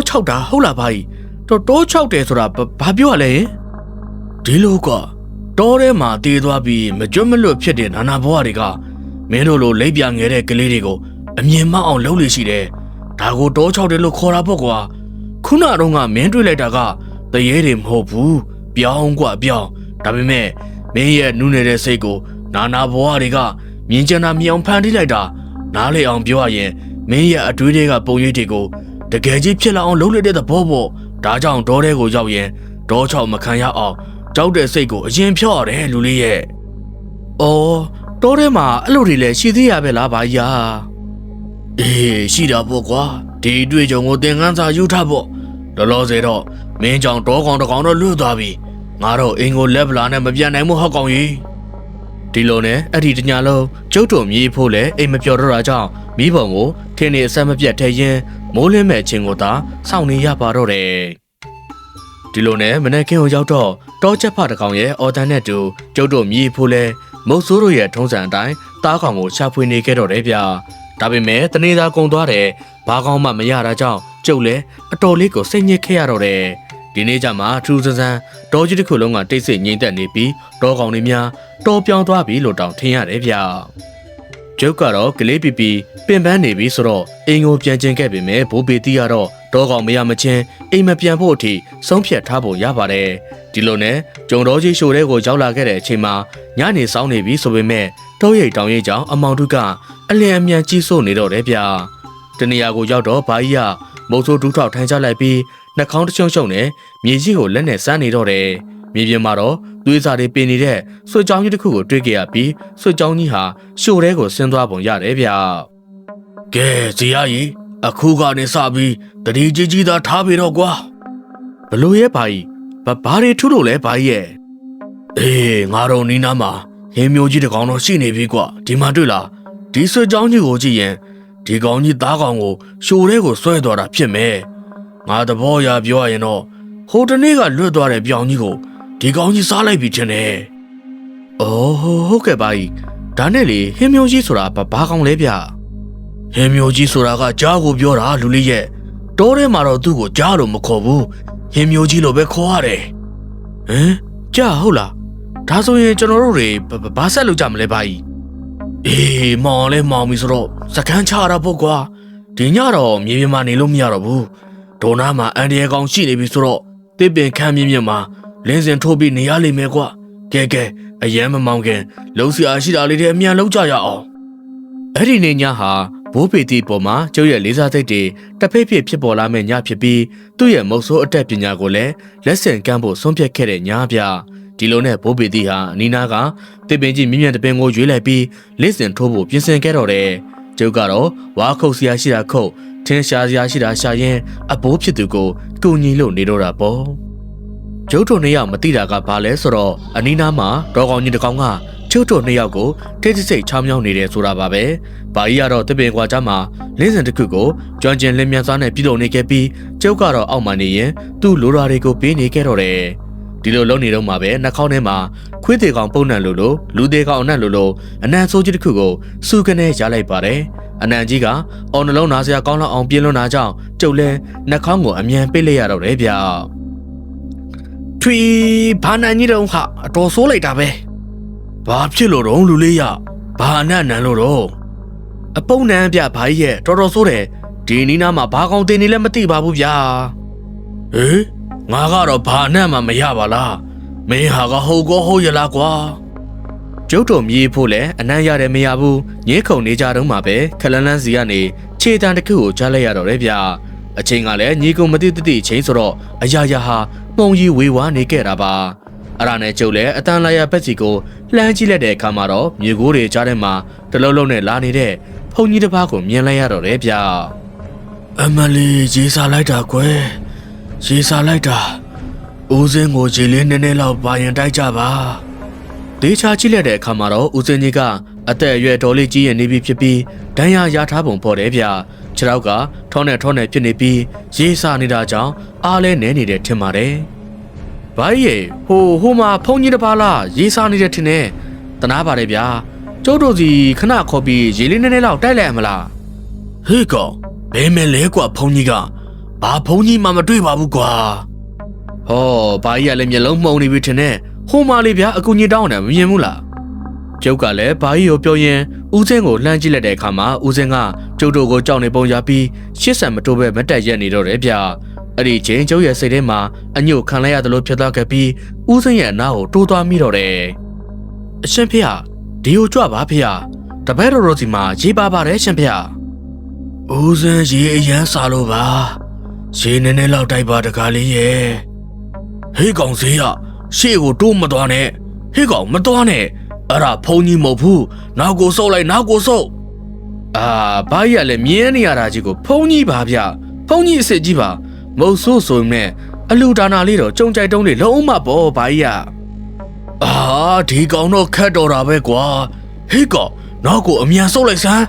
ချောက်တာဟုတ်လားဘာကြီးတောချောက်တယ်ဆိုတာဘာပြောရလဲဒီလိုကတောထဲမှာတည်သွားပြီးမကြွမလွတ်ဖြစ်တဲ့နာနာဘဝတွေကမင်းတို့လိုလိပ်ပြငယ်တဲ့ကလေးတွေကိုအမြင်မအောင်လုပ်လို့ရှိတယ်ဒါကိုတောချောက်တယ်လို့ခေါ်တာပေါ့ကွာခုနတော့ကမင်းတွေ့လိုက်တာကတရေတွေမဟုတ်ဘူးပြောင်းကွာပြောင်းဒါပေမဲ့မင်းရဲ့နူးနေတဲ့စိတ်ကိုနာနာဘဝတွေကမြင်ကြတာမြင်အောင်ဖန်တီးလိုက်တာနားလေအောင်ပြောရရင်မင်းရဲ့အတွေးတွေကပုံရိပ်တွေကိုတကယ်ကြီးဖြစ်လာအောင်လုပ်လိုက်တဲ့သဘောပေါ့ဒါကြောင့်ဒေါ်တဲ့ကိုရောက်ရင်ဒေါ်ချောက်မခံရအောင်ကြောက်တဲ့စိတ်ကိုအရင်ဖြော့ရတယ်လူလေးရဲ့အော်တောထဲမှာအဲ့လိုတွေလည်းရှိသေးရပဲလားဘာကြီးအေးရှိတာပေါ့ကွာဒီအတွေ့အကြုံကိုသင်ခန်းစာယူထားပေါ့လောလောဆယ်တော့မင်းကြောင့်တောကောင်တကောင်တော့လွတ်သွားပြီငါတော့အင်ကိုလက်ဗလာနဲ့မပြန်နိုင်မှုဟောက်ကောင်ကြီးဒီလိုနဲ့အဲ့ဒီတညလုံးကျုပ်တို့မြေးဖို့လဲအိမ်မပြောတော့တာကြောင့်မိဘုံကိုထင်းနေအဆက်မပြတ်ထဲရင်မိုးလင်းမဲ့ချင်းကိုသာစောင့်နေရပါတော့တယ်ဒီလိုနဲ့မနေ့ကင်းကိုရောက်တော့တောချက်ဖတကောင်ရဲ့အော်တန်နဲ့တူကျုပ်တို့မြေးဖို့လဲမုတ်ဆိုးတို့ရဲ့ထုံးစံအတိုင်းတားကောင်ကိုရှာဖွေနေခဲ့တော့တယ်ဗျာဒါပေမဲ့တနေသာကုံသွားတယ်ဘာကောင်မှမရတာကြောင့်ကျုပ်လဲအတော်လေးကိုစိတ်ညစ်ခဲ့ရတော့တယ်ဒီနေ့ကျမှထူးဆန်းဆန်းတောကြီးတစ်ခုလုံးကတိတ်ဆိတ်ငြိမ်သက်နေပြီးတောကောင်တွေများတောပြောင်းသွားပြီလို့တောင်ထင်ရတယ်ဗျကျုပ်ကတော့ကလေးပီပီပင်ပန်းနေပြီဆိုတော့အိမ်ကိုပြန်ကျင်ခဲ့ပေမဲ့ဘိုးပေတီကတော့တောကောင်မရမချင်းအိမ်မပြန်ဖို့အထိဆုံးဖြတ်ထားဖို့ရပါတယ်ဒီလိုနဲ့ကျုံတော်ကြီးရှိုတဲ့ကိုရောက်လာခဲ့တဲ့အချိန်မှာညနေဆောင်နေပြီဆိုပေမဲ့တောရိပ်တောင်ရိပ်ကြောင့်အမောင်တို့ကအလျင်အမြန်ကြီးစိုးနေတော့တယ်ဗျတနေရာကိုရောက်တော့ဘာကြီးကမုတ်ဆိုးဒူးထောက်ထိုင်ချလိုက်ပြီးနှာခေါင်းတစ်ချုံချုံနဲ့မြေကြီးကိုလက်နဲ့စမ်းနေတော့တယ်မြေပြင်မှာတော့သွေးစာတွေပင်နေတဲ့ဆွေကြောင်းကြီးတစ်ခုကိုတွေ့ကြရပြီးဆွေကြောင်းကြီးဟာရှိုတဲကိုဆင်းသွားပုံရတယ်ဗျကဲဇီယာကြီးအခုကနေစပြီးတတိကြီးကြီးသာထားပြီတော့ကွာဘလို့ရဲ့ဘာကြီးဘာတွေထူးလို့လဲဘာကြီးရဲ့အေးငါတို့နီးနားမှာဟင်းမျိုးကြီးတစ်ကောင်တော့ရှိနေပြီကွာဒီမှာတွေ့လားဒီဆွေကြောင်းကြီးကိုကြည့်ရင်ဒီကောင်ကြီးသားကောင်ကိုရှိုတဲကိုဆွဲသွားတာဖြစ်မယ်ငါသဘောရပြောရရင်တော့ဟိုတနေ့ကလွတ်သွားတဲ့ပြောင်ကြီးကိုဒီကောင်ကြီးစားလိုက်ပြီထင်တယ်။အော်ဟုတ်ကဲ့ပါကြီးဒါနဲ့လေဟင်းမျိုးကြီးဆိုတာဘာကောင်လဲဗျ။ဟင်းမျိုးကြီးဆိုတာကကြားကိုပြောတာလူလေးရဲ့တောထဲမှာတော့သူ့ကိုကြားလို့မခေါ်ဘူး ဟင်းမျိုးကြီးလိုပဲခေါ်ရတယ်ဟမ်ကြာဟုတ်လားဒါဆိုရင်ကျွန်တော်တို့တွေဘာဆက်လုပ်ကြမလဲဘာကြီးအေးမောင်လဲမောင်ပြီဆိုတော့စကန်းချတာပေါ့ကွာဒီညတော့မြေပြင်မှာနေလို့မရတော့ဘူးဒေါ်နာမှာအန်ဒီရကောင်ရှိနေပြီဆိုတော့တစ်ပင်ခမ်းမြင့်မြင့်မှာလင်းစင်ထိုးပြီးနေရလိမ့်မယ်ကွာကဲအရန်မမောင်ခင်လုံးစရာရှိတာလေးတွေအမြန်လုံးကြရအောင်အဲ့ဒီနေ့ညဟာဘိုးပေတီပေါ်မှာကျုပ်ရဲ့လေးစားသိတ်တွေတစ်ဖိတ်ဖိတ်ဖြစ်ပေါ်လာမဲ့ညဖြစ်ပြီးသူ့ရဲ့မုတ်ဆိုးအတက်ပညာကိုလည်းလက်ဆင့်ကမ်းဖို့ဆုံးဖြတ်ခဲ့တဲ့ညပြဒီလိုနဲ့ဘိုးပေတီဟာအနီးနားကတစ်ပင်ကြီးမြင့်မြတ်တစ်ပင်ကိုရွေးလိုက်ပြီးလက်ဆင့်ထိုးဖို့ပြင်ဆင်ခဲ့တော့တယ်ကျုပ်ကတော့ဝါခုတ်စရာရှိတာခုတ်ထင်းရှာစရာရှိတာရှာရင်အဘိုးဖြစ်သူကိုကူညီလို့နေတော့တာပေါ့ကျုပ်တို့နှစ်ယောက်မသိတာကဘာလဲဆိုတော့အနီးနားမှာတော်ကောင်ကြီးတစ်ကောင်ကကျုပ်တို့နှစ်ယောက်ကိုထိတ်ဆိတ်ချောင်းမြောင်းနေတယ်ဆိုတာပါပဲ။ဘာကြီးကတော့တပင်ကွာကြားမှာလင်းစင်တစ်ခုကိုကြွန့်ကျင်လင်းမြန်စားနဲ့ပြည်တော်နေခဲ့ပြီးကျုပ်ကတော့အောက်မှာနေရင်သူ့လိုရာတွေကိုပေးနေခဲ့တော့တယ်။ဒီလိုလုံးနေတော့မှပဲနှာခေါင်းထဲမှာခွေးသေးကောင်ပုံနှံလို့လူသေးကောင်အနံ့လို့အနံ့ဆိုးကြီးတစ်ခုကိုစူကနေရလိုက်ပါတယ်။အနံ့ကြီးကအော်နှလုံးနာစရာကောင်းလောက်အောင်ပြင်းလွန်းတာကြောင့်ကျုပ်လည်းနှာခေါင်းကိုအမြန်ပိတ်လိုက်ရတော့တယ်ဗျ။ထွေဘာနန်ကြီးတော့ဟာအတော်ဆိုးလိုက်တာပဲ။ဘာဖြစ်လို့တော့လူလေးရဘာနန်လို့တော့အပုံနန်းပြဘာကြီးရဲ့တော်တော်ဆိုးတယ်ဒီနီးနားမှာဘာကောင်တင်နေလဲမသိပါဘူးဗျာဟေးငါကတော့ဘာနန်မှမရပါလားမင်းဟာကဟုတ်ကောဟုတ်ရလားကွာကျုပ်တို့မြေးဖို့လဲအနံ့ရတယ်မရဘူးညင်းခုန်နေကြတော့မှပဲခလန်းလန်းစီကနေခြေတန်းတစ်ခုကိုကြားလိုက်ရတော့တယ်ဗျာအချိန်ကလည်းညီကုံမသိတချင်းဆိုတော့အရာရာဟာမှုံကြီးဝေဝါနေခဲ့တာပါအဲ့ဒါနဲ့ကျုပ်လည်းအတန်လာရဘက်စီကိုလှမ်းကြည့်လိုက်တဲ့အခါမှာတော့မြေကိုးတွေကြားထဲမှာတလုံးလုံးနဲ့လာနေတဲ့ဖုန်ကြီးတစ်ပါးကိုမြင်လိုက်ရတော့တယ်ဗျအမလီရေးစားလိုက်တာကွယ်ရေးစားလိုက်တာဦးစင်းကိုခြေလေးနည်းနည်းလောက်ပါရင်တိုက်ကြပါဒေးချာကြည့်လိုက်တဲ့အခါမှာတော့ဦးစင်းကြီးကအသက်အရွယ်တော်လေးကြီးရနေပြီဖြစ်ပြီးဒဏ်ရာရထားပုံပေါ်တယ်ဗျခြေထောက်ကထောနဲ့ဖြစ်နေပြီးရေးစားနေတာကြောင့်အားလဲနဲနေတယ်ထင်ပါတယ်ဘာကြီးဟိုမှာဖုန်ကြီးတစ်ပါးလားရေးစားနေတဲ့ထင်နေတနာပါတယ်ဗျာကျုပ်တို့စီခဏခေါ်ပြီးရေလေးနည်းနည်းလောက်တိုက်လိုက်ရမလားဟေးကောင်ဘယ်မဲ့လဲကွာဖုန်ကြီးကဘာဖုန်ကြီးမှမတွေ့ပါဘူးကွာဟောဘာကြီးကလည်းမျက်လုံးမှုံနေပြီထင်နေဟိုမှာလေးဗျာအကူကြီးတောင်းတယ်မမြင်ဘူးလားကျုပ်ကလည်းဘာကြီးကိုပြောရင်ဦးစင်းကိုလှမ်းကြည့်လိုက်တဲ့အခါမှာဦးစင်းကကျုပ်တို့ကိုကြောက်နေပုံရပြီးရှစ်ဆန်မတိုးပဲမတက်ရက်နေတော့တယ်ဗျာအဲ့ဒီချင်းကျုပ်ရဲ့စိတ်ထဲမှာအညို့ခံလိုက်ရတယ်လို့ဖြစ်သွားခဲ့ပြီးဦးစင်းရဲ့အနားကိုတိုးသွားမိတော့တယ်အရှင်ဖေဒီကိုကြွပါဖေတပည့်တော်စီမှာရေးပါပါတယ်ရှင်ဖေဦးစင်းရေးအရန်စားလို့ပါရေးနည်းနည်းလောက်တိုက်ပါတကားလေးရဲ့ဟေးကောင်စေးရရှေ့ကိုတိုးမသွားနဲ့ဟေးကောင်မသွားနဲ့အဲ့ဒါဖုန်ကြီးမဟုတ်ဘူးနောက်ကိုဆုပ်လိုက်နောက်ကိုဆုပ်ဘာကြီးကလည်းမြင်းနေရတာကြီးကိုဖုန်ကြီးပါဗျဖုန်ကြီးအစ်စ်ကြီးပါမုတ်ဆိုးဆိုရင်အလူဒါနာလေးတော့ကြုံကြိုက်တုံးလေးလုံးမပေါ်ဘာကြီးဒီကောင်တော့ခတ်တော်တာပဲကွာဟေးကောင်နောက်ကိုအမြန်ဆုပ်လိုက်စမ်း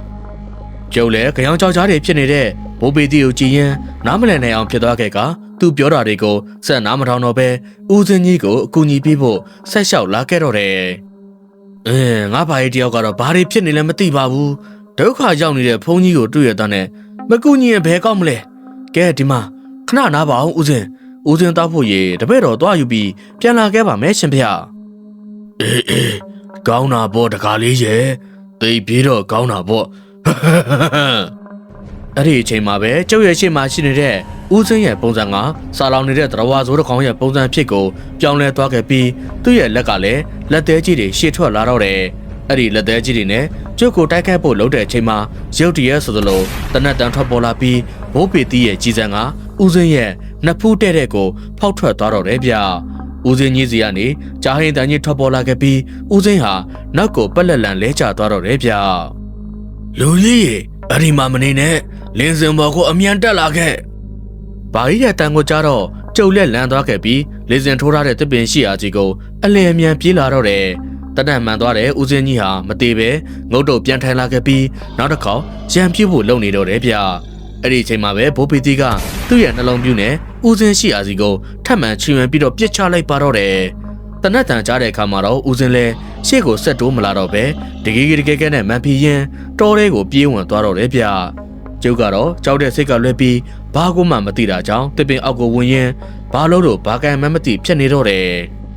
ကျုပ်လည်းကြောင်ကြောက်ကြားတွေဖြစ်နေတဲ့ဘိုးဘေးတီကိုကြည်ရင်နားမလည်နိုင်အောင်ဖြစ်သွားခဲ့ကသူပြောတာတွေကိုစက်နားမထောင်တော့ပဲဦးစင်းကြီးကိုအကူအညီပေးဖို့ဆက်လျှောက်လာခဲ့တော့တယ်ငါဘာကြီးတယောက်ကတော့ဘာတွေဖြစ်နေလဲမသိပါဘူးဒုက္ခရောက်နေတဲ့ဖုန်းကြီးကိုတွေ့ရတဲ့နဲ့မကူညီရင်ဘယ်ကောက်မလဲကဲဒီမှာခဏနားပါအောင်ဦးစင်းတောက်ဖို့ရေတပည့်တော်သွားယူပြီးပြန်လာခဲ့ပါမယ်ရှင်ဖေအေးကောင်းတာပေါ့တကားလေးရဲ့သိပြေတော့ကောင်းတာပေါ့အဲ့ဒီအချိန်မှာပဲကျုပ်ရဲ့ရှေ့မှာရှိနေတဲ့ဦးစင်းရဲ့ပုံစံကစာလောင်နေတဲ့တရဝါဆိုးတစ်ကောင်ရဲ့ပုံစံဖြစ်ကိုပြောင်းလဲသွားခဲ့ပြီးသူ့ရဲ့လက်ကလည်းလက်သေးကြီးတွေရှေ့ထွက်လာတော့တယ်အဲ့ဒီလက်သေးကြီးတွေနဲ့ကျုပ်ကိုတိုက်ခိုက်ဖို့လုပ်တဲ့အချိန်မှာရုတ်တရက်ဆိုသလိုတနက်တန်ထွက်ပေါ်လာပြီးဘိုးပေတီးရဲ့ကြီးစံကဦးစင်းရဲ့နှစ်ဖူးတဲ့ကိုဖောက်ထွက်သွားတော့တယ်ဗျဦးစင်းကြီးစီကနေဂျာဟင်တန်ကြီးထွက်ပေါ်လာခဲ့ပြီးဦးစင်းဟာနောက်ကိုပက်လက်လန်လဲကျသွားတော့တယ်ဗျလူလေးအဲ့ဒီမှာမနေနဲ့လင်းစင်ဘော်ကိုအမြန်တက်လာခဲ့ဘာကြီးရဲ့တန်ကိုကြားတော့ကျုပ်လက်လန်သွားခဲ့ပြီးလင်းစင်ထိုးထားတဲ့တစ်ပင်ရှိအားကြီးကိုအလယ်အမြန်ပြေးလာတော့တယ်တနက်မှန်သွားတဲ့ဦးစင်းကြီးဟာမသေးပဲငုတ်တုတ်ပြန်ထိုင်လာခဲ့ပြီးနောက်တစ်ခေါက်ရံပြစ်ဖို့လုပ်နေတော့တယ်ဗျအဲ့ဒီအချိန်မှာပဲဘိုးပီတီကသူ့ရဲ့နှလုံးပြူနဲ့ဦးစင်းရှိအားစီကိုထပ်မံချီဝင်ပြီးတော့ပြစ်ချလိုက်ပါတော့တယ်တနက်တန်ကြားတဲ့အခါမှာတော့ဦးစင်းလဲရှေ့ကိုဆက်တိုးမလာတော့ပဲတကယ်နဲ့မန်ဖီရင်တော်လေးကိုပြေးဝင်သွားတော့တယ်ဗျ ကျုပ်ကတော့ကြောက်တဲ့စိတ်ကလွဲပြီးဘာကိုမှမသိတာကြောင့်တစ်ပင်အောက်ကိုဝင်ရင်ဘာလို့တော့ဘာကံမှမသိဖြစ်နေတော့တယ်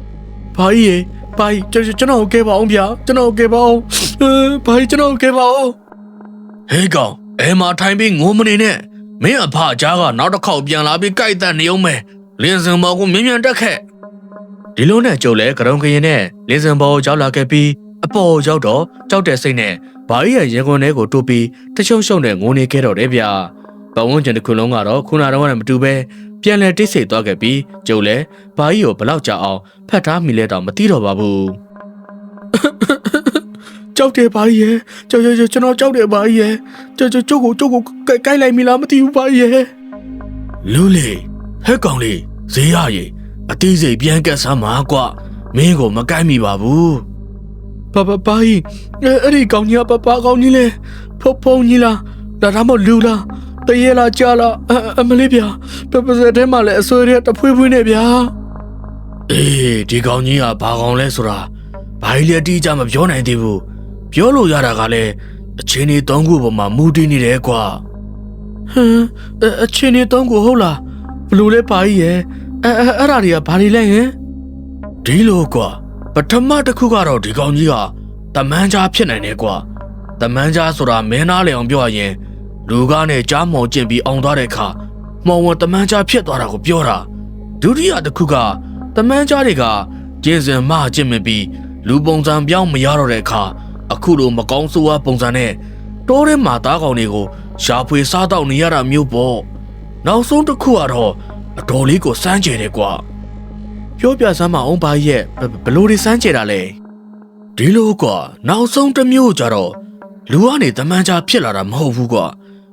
။ဘာကြီးဘာကြီးကျွန်တော်ကဲပါအောင်ဗျာကျွန်တော်ကဲပါအောင်ဘာကြီးကျွန်တော်ကဲပါအောင်ဟေးကောင်အဲမှာထိုင်ပြီးငိုမနေနဲ့မင်းအဖအကြားကနောက်တစ်ခေါက်ပြန်လာပြီးကြိုက်တတ်နေအောင်မယ်လင်းစင်ဘောကိုမြင်မြန်တက်ခဲ့ဒီလိုနဲ့ကျုပ်လည်းကရုံကရင်နဲ့လင်းစင်ဘောကိုရောက်လာခဲ့ပြီးအပေါ်ရောက်တော့ကြောက်တဲ့စိတ်နဲ့ဘာကြီးရဲ့ရင်ခွန်ထဲကိုတိုးပြီးတချုံရှုံနဲ့ငိုနေခဲ့တော့တယ်ဗျာပတ်ဝန်းကျင်တစ်ခုလုံးကတော့ခုနကတော့မတူပဲပြန်လဲတိတ်ဆိတ်သွားခဲ့ပြီးကျုပ်လည်းဘာကြီးကိုဘလောက်ကြာအောင်ဖတ်ထားမိလဲတော့မသိတော့ပါဘူးကြောက်တယ်ဘာကြီးရဲ့ကျွန်တော်ကြောက်တယ်ဘာကြီးရဲ့ကျုပ်ကိုကိုက်လိုက်မိလားမသိဘူးဘာကြီးရဲ့လူလေးဟဲ့ကောင်လေးဈေးရည်အသေးစိတ်ပြန်ကက်ဆမ်းမှာကွမင်းကိုမကိုက်မိပါဘူးဘာကြီးအဲ့ဒီကောင်ကြီးကဘာကောင်ကြီးလဲဖုံကြီးလားဒါမှမဟုတ်လူလားတရေလားကြာလားအမလေးဗျာပစက်ထဲမှာလည်းအဆွဲရဲတဖွေးနဲ့ဗျာအေးဒီကောင်ကြီးကဘာကောင်လဲဆိုတာဘာကြီးလည်းအတိအကျမပြောနိုင်သေးဘူးပြောလို့ရတာကလည်းအချင်းကြီး၃ခုပေါ်မှာမူတည်နေတယ်ကွာဟမ်အချင်းကြီး၃ခုဟုတ်လားဘလို့လဲဘာကြီးရဲ့အဲ့ဒါတွေကဘာတွေလဲဟင်ဒီလိုကွာပထမတစ်ခုကတော့ဒီကောင်ကြီးကတမန်ကြားဖြစ်နိုင်တယ်ကွာတမန်ကြားဆိုတာမင်းသားလေအောင်ပြောရရင်လူကားနဲ့ကြားမောင်ကျင့်ပြီးအောင်သွားတဲ့အခါမောင်ဝတမန်ကြားဖြစ်သွားတာကိုပြောတာဒုတိယတစ်ခုကတမန်ကြားတွေကကျင့်စဉ်မှကျင့်မြပြီးလူပုံစံပြောင်းမရတော့တဲ့အခါအခုလိုမကောင်းဆိုးဝါးပုံစံနဲ့တိုးထဲမှာသားကောင်တွေကိုရှာဖွေစားတော့နေရတာမျိုးပေါ့နောက်ဆုံးတစ်ခုကတော့အတော်လေးကိုစမ်းကြယ်တယ်ကွာပြောပြစမ်းမအောင်ပါရဲ့ဘလို့ဒီစမ်းကြယ်တာလဲဒီလိုကွာနောက်ဆုံးတစ်မျိုးကြတော့လူကနေတမန်ကြားဖြစ်လာတာမဟုတ်ဘူးကွာ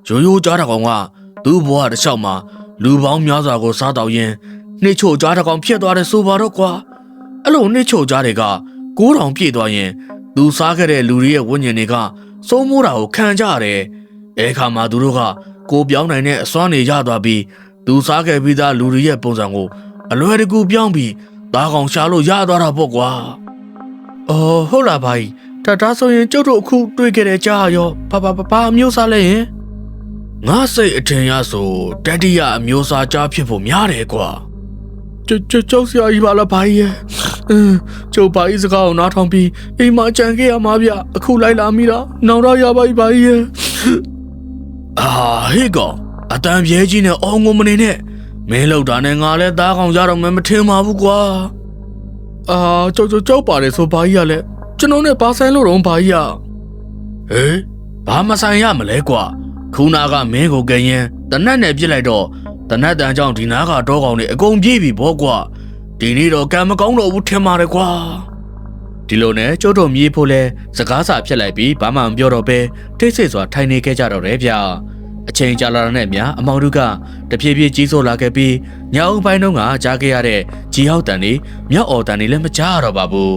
ရိုးကြားတကောင်ကသူ့ဘဝတစ်လျှောက်မှာလူပေါင်းများစွာကိုစားတော့ရင်နှိချိုကြားတကောင်ဖြစ်သွားတယ်ဆိုပါတော့ကွာအဲ့လိုနှိချိုကြားတွေက9000ပြည့်သွားရင်သူစားခဲ့တဲ့လူတွေရဲ့ဝိညာဉ်တွေကစိုးမိုးတာကိုခံကြရတယ်အဲခါမှာသူတို့ကကိုပြောင်းနိုင်တဲ့အစွမ်းတွေရသွားပြီးသူစားခဲ့ပြီးသားလူတွေရဲ့ပုံစံကိုအလွယ်တကူပြောင်းပြီးသားကောင်ရှာလို့ရသွားတာပေါ့ကွာအော်ဟုတ်လားဘာကြီးဒါဆိုရင်ကျုပ်တို့အခုတွေ့ခဲ့တဲ့ကြားရောဘာအမျိုးစားလဲရင်ငါစိတ်အထင်ရဆိုတတိယအမျိုးစားကြားဖြစ်ဖို့များတယ်ကွာကျုပ်ဆရာကြီးပါလားဘာကြီးရဲ့ကျုပ်ဘာကြီးစကားကိုနားထောင်ပြီးအိမ်မှာကြံခဲ့ရမှာဗျအခုလိုက်လာမိတာနောင်တော့ရပါပြီဘာကြီးရဲ့အာဟေ့ကောင်အတန်ပြဲကြီးနဲ့အော်ငုံမနေနဲ့မင်းလောက်တာနဲ့ငါလည်းသားကောင်ကြတော့မထင်ပါဘူးကွာအာကျုပ်ပါတယ်ဆိုဘာကြီးရလဲကျွန်တော်နဲ့ဘာဆိုင်လို့တော့ဘာကြီးရဟေးဘာမဆိုင်ရမလဲကွာခုနာကမင်းကိုကရင်တနတ်နဲ့ပြစ်လိုက်တော့တနတ်တန်ကြောင့်ဒီနားကတော့ကောင်တွေအကုန်ပြေးပြီဘောကွာဒီနေ့တော့ကံမကောင်းတော့ဘူးထင်ပါတယ်ကွာဒီလိုနဲ့ကျုပ်တို့မြေးဖို့လဲစကားစာဖြစ်လိုက်ပြီးဘာမှမပြောတော့ပဲတိတ်ဆိတ်စွာထိုင်နေခဲ့ကြတော့တယ်ဗျာအချိန်ကြာလာတဲ့နဲ့များအမောင်တို့ကတဖြည်းဖြည်းကြီးစိုးလာခဲ့ပြီးညအုံပိုင်းတုန်းကကြားခဲ့ရတဲ့ကြီးဟောက်တန်တွေမြောက်အော်တန်တွေလည်းမကြားရတော့ပါဘူး